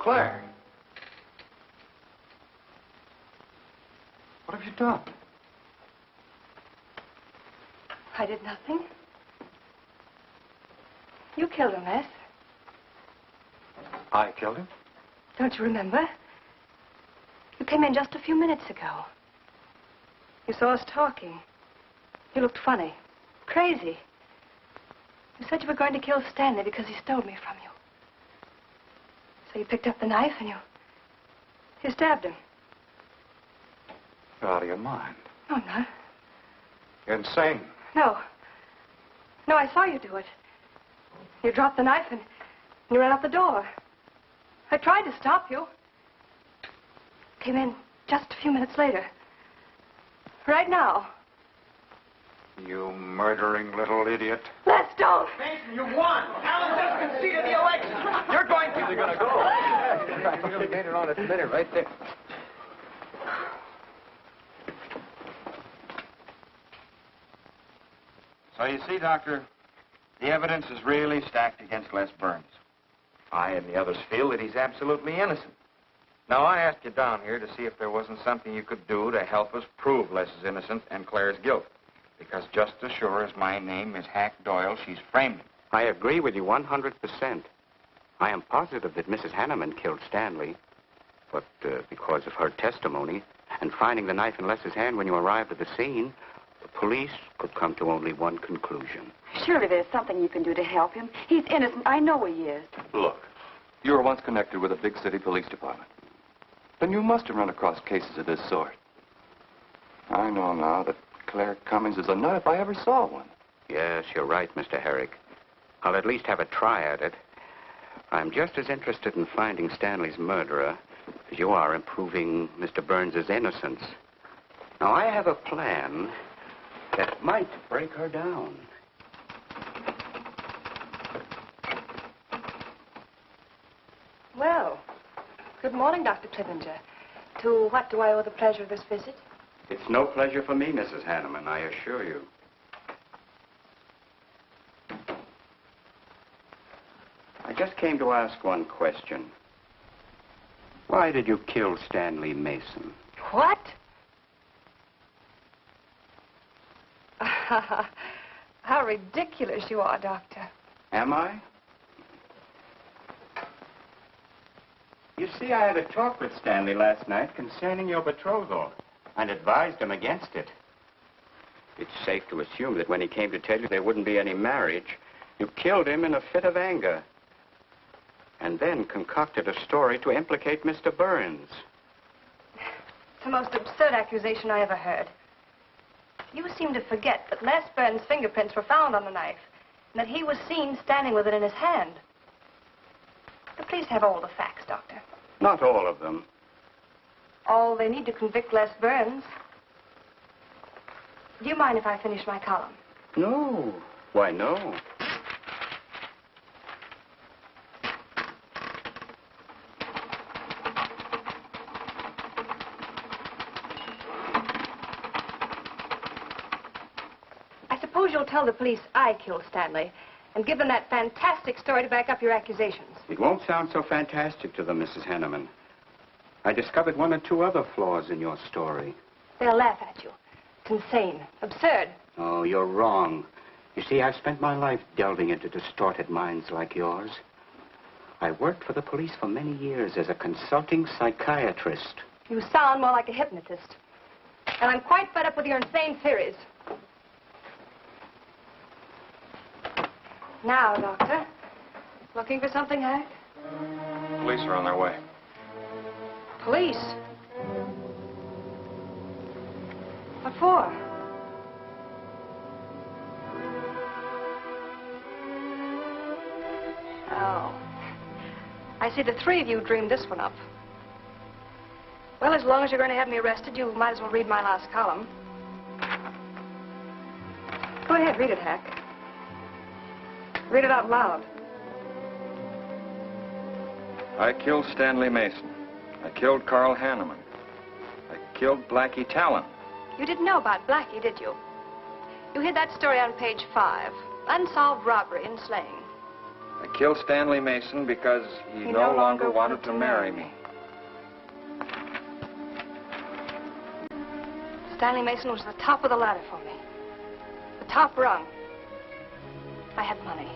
Claire. What have you done? I did nothing. You killed him, Les. I killed him? Don't you remember? You came in just a few minutes ago. You saw us talking. You looked funny. Crazy. You said you were going to kill Stanley because he stole me from you. So you picked up the knife and you stabbed him. You're out of your mind. No, I'm not. You're insane. No. No, I saw you do it. You dropped the knife and you ran out the door. I tried to stop you. Came in just a few minutes later. Right now. You murdering little idiot. Les, don't! Mason, you won! Alan just conceded the election! You're going to... You're going to go. You made it on its minute right there. So you see, Doctor, the evidence is really stacked against Les Burns. I and the others feel that he's absolutely innocent. Now, I asked you down here to see if there wasn't something you could do to help us prove Les's innocence and Claire's guilt. Because just as sure as my name is Hack Doyle, she's framed him. I agree with you 100%. I am positive that Mrs. Henneman killed Stanley. But because of her testimony and finding the knife in Les's hand when you arrived at the scene, the police could come to only one conclusion. Surely there's something you can do to help him. He's innocent. I know he is. Look, you were once connected with a big city police department. Then you must have run across cases of this sort. I know now that Claire Cummings is a nut if I ever saw one. Yes, you're right, Mr. Herrick. I'll at least have a try at it. I'm just as interested in finding Stanley's murderer as you are in proving Mr. Burns' innocence. Now, I have a plan that might break her down. Well, good morning, Dr. Clippinger. To what do I owe the pleasure of this visit? It's no pleasure for me, Mrs. Henneman, I assure you. I just came to ask one question. Why did you kill Stanley Mason? What? How ridiculous you are, Doctor. Am I? You see, I had a talk with Stanley last night concerning your betrothal and advised him against it. It's safe to assume that when he came to tell you there wouldn't be any marriage, you killed him in a fit of anger and then concocted a story to implicate Mr. Burns. It's the most absurd accusation I ever heard. You seem to forget that Les Burns' fingerprints were found on the knife and that he was seen standing with it in his hand. The police have all the facts, Doctor. Not all of them. All they need to convict Les Burns. Do you mind if I finish my column? No. Why, no. I suppose you'll tell the police I killed Stanley and give them that fantastic story to back up your accusations. It won't sound so fantastic to them, Mrs. Henneman. I discovered one or two other flaws in your story. They'll laugh at you. It's insane. Absurd. Oh, you're wrong. You see, I've spent my life delving into distorted minds like yours. I worked for the police for many years as a consulting psychiatrist. You sound more like a hypnotist. And I'm quite fed up with your insane theories. Now, Doctor. Looking for something, Hank? Police are on their way. Police? What for? Oh. I see the three of you dreamed this one up. Well, as long as you're going to have me arrested, you might as well read my last column. Go ahead, read it, Hack. Read it out loud. I killed Stanley Mason. I killed Carl Henneman. I killed Blackie Talon. You didn't know about Blackie, did you? You hid that story on page 5. Unsolved robbery and slaying. I killed Stanley Mason because he no longer wanted to marry me. Stanley Mason was the top of the ladder for me. The top rung. I had money.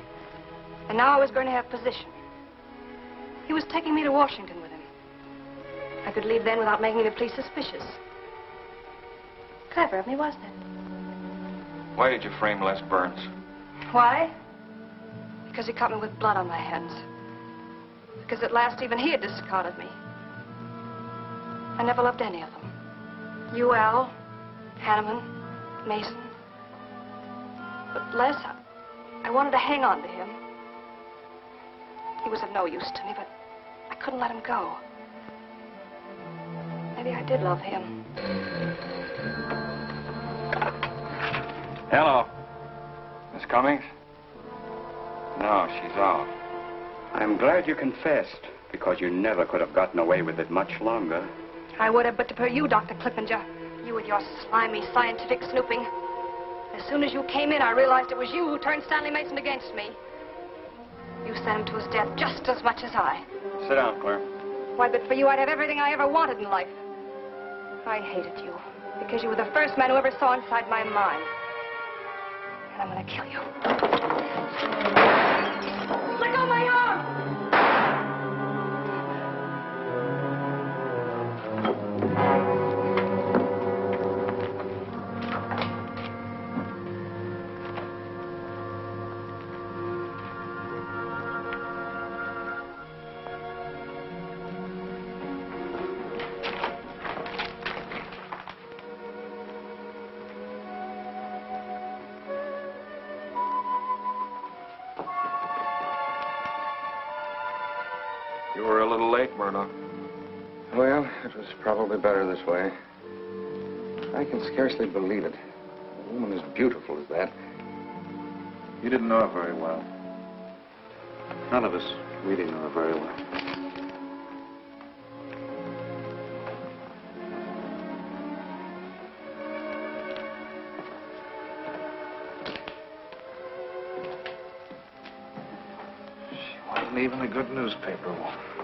And now I was going to have position. He was taking me to Washington with him. I could leave then without making the police suspicious. Clever of me, wasn't it? Why did you frame Les Burns? Why? Because he caught me with blood on my hands. Because at last even he had discarded me. I never loved any of them. You, Al, Henneman, Mason. But Les, I wanted to hang on to him. He was of no use to me, but I couldn't let him go. Maybe I did love him. Hello. Miss Cummings? No, she's out. I'm glad you confessed, because you never could have gotten away with it much longer. I would have, but to per you, Dr. Clippinger. You with your slimy scientific snooping. As soon as you came in, I realized it was you who turned Stanley Mason against me. You sent him to his death just as much as I. Sit down, Claire. Why, but for you, I'd have everything I ever wanted in life. I hated you because you were the first man who ever saw inside my mind. And I'm going to kill you. Let go of my arm! You were a little late, Murdoch. Well, it was probably better this way. I can scarcely believe it. A woman as beautiful as that. You didn't know her very well. None of us really know her very well. She wasn't even a good newspaper woman.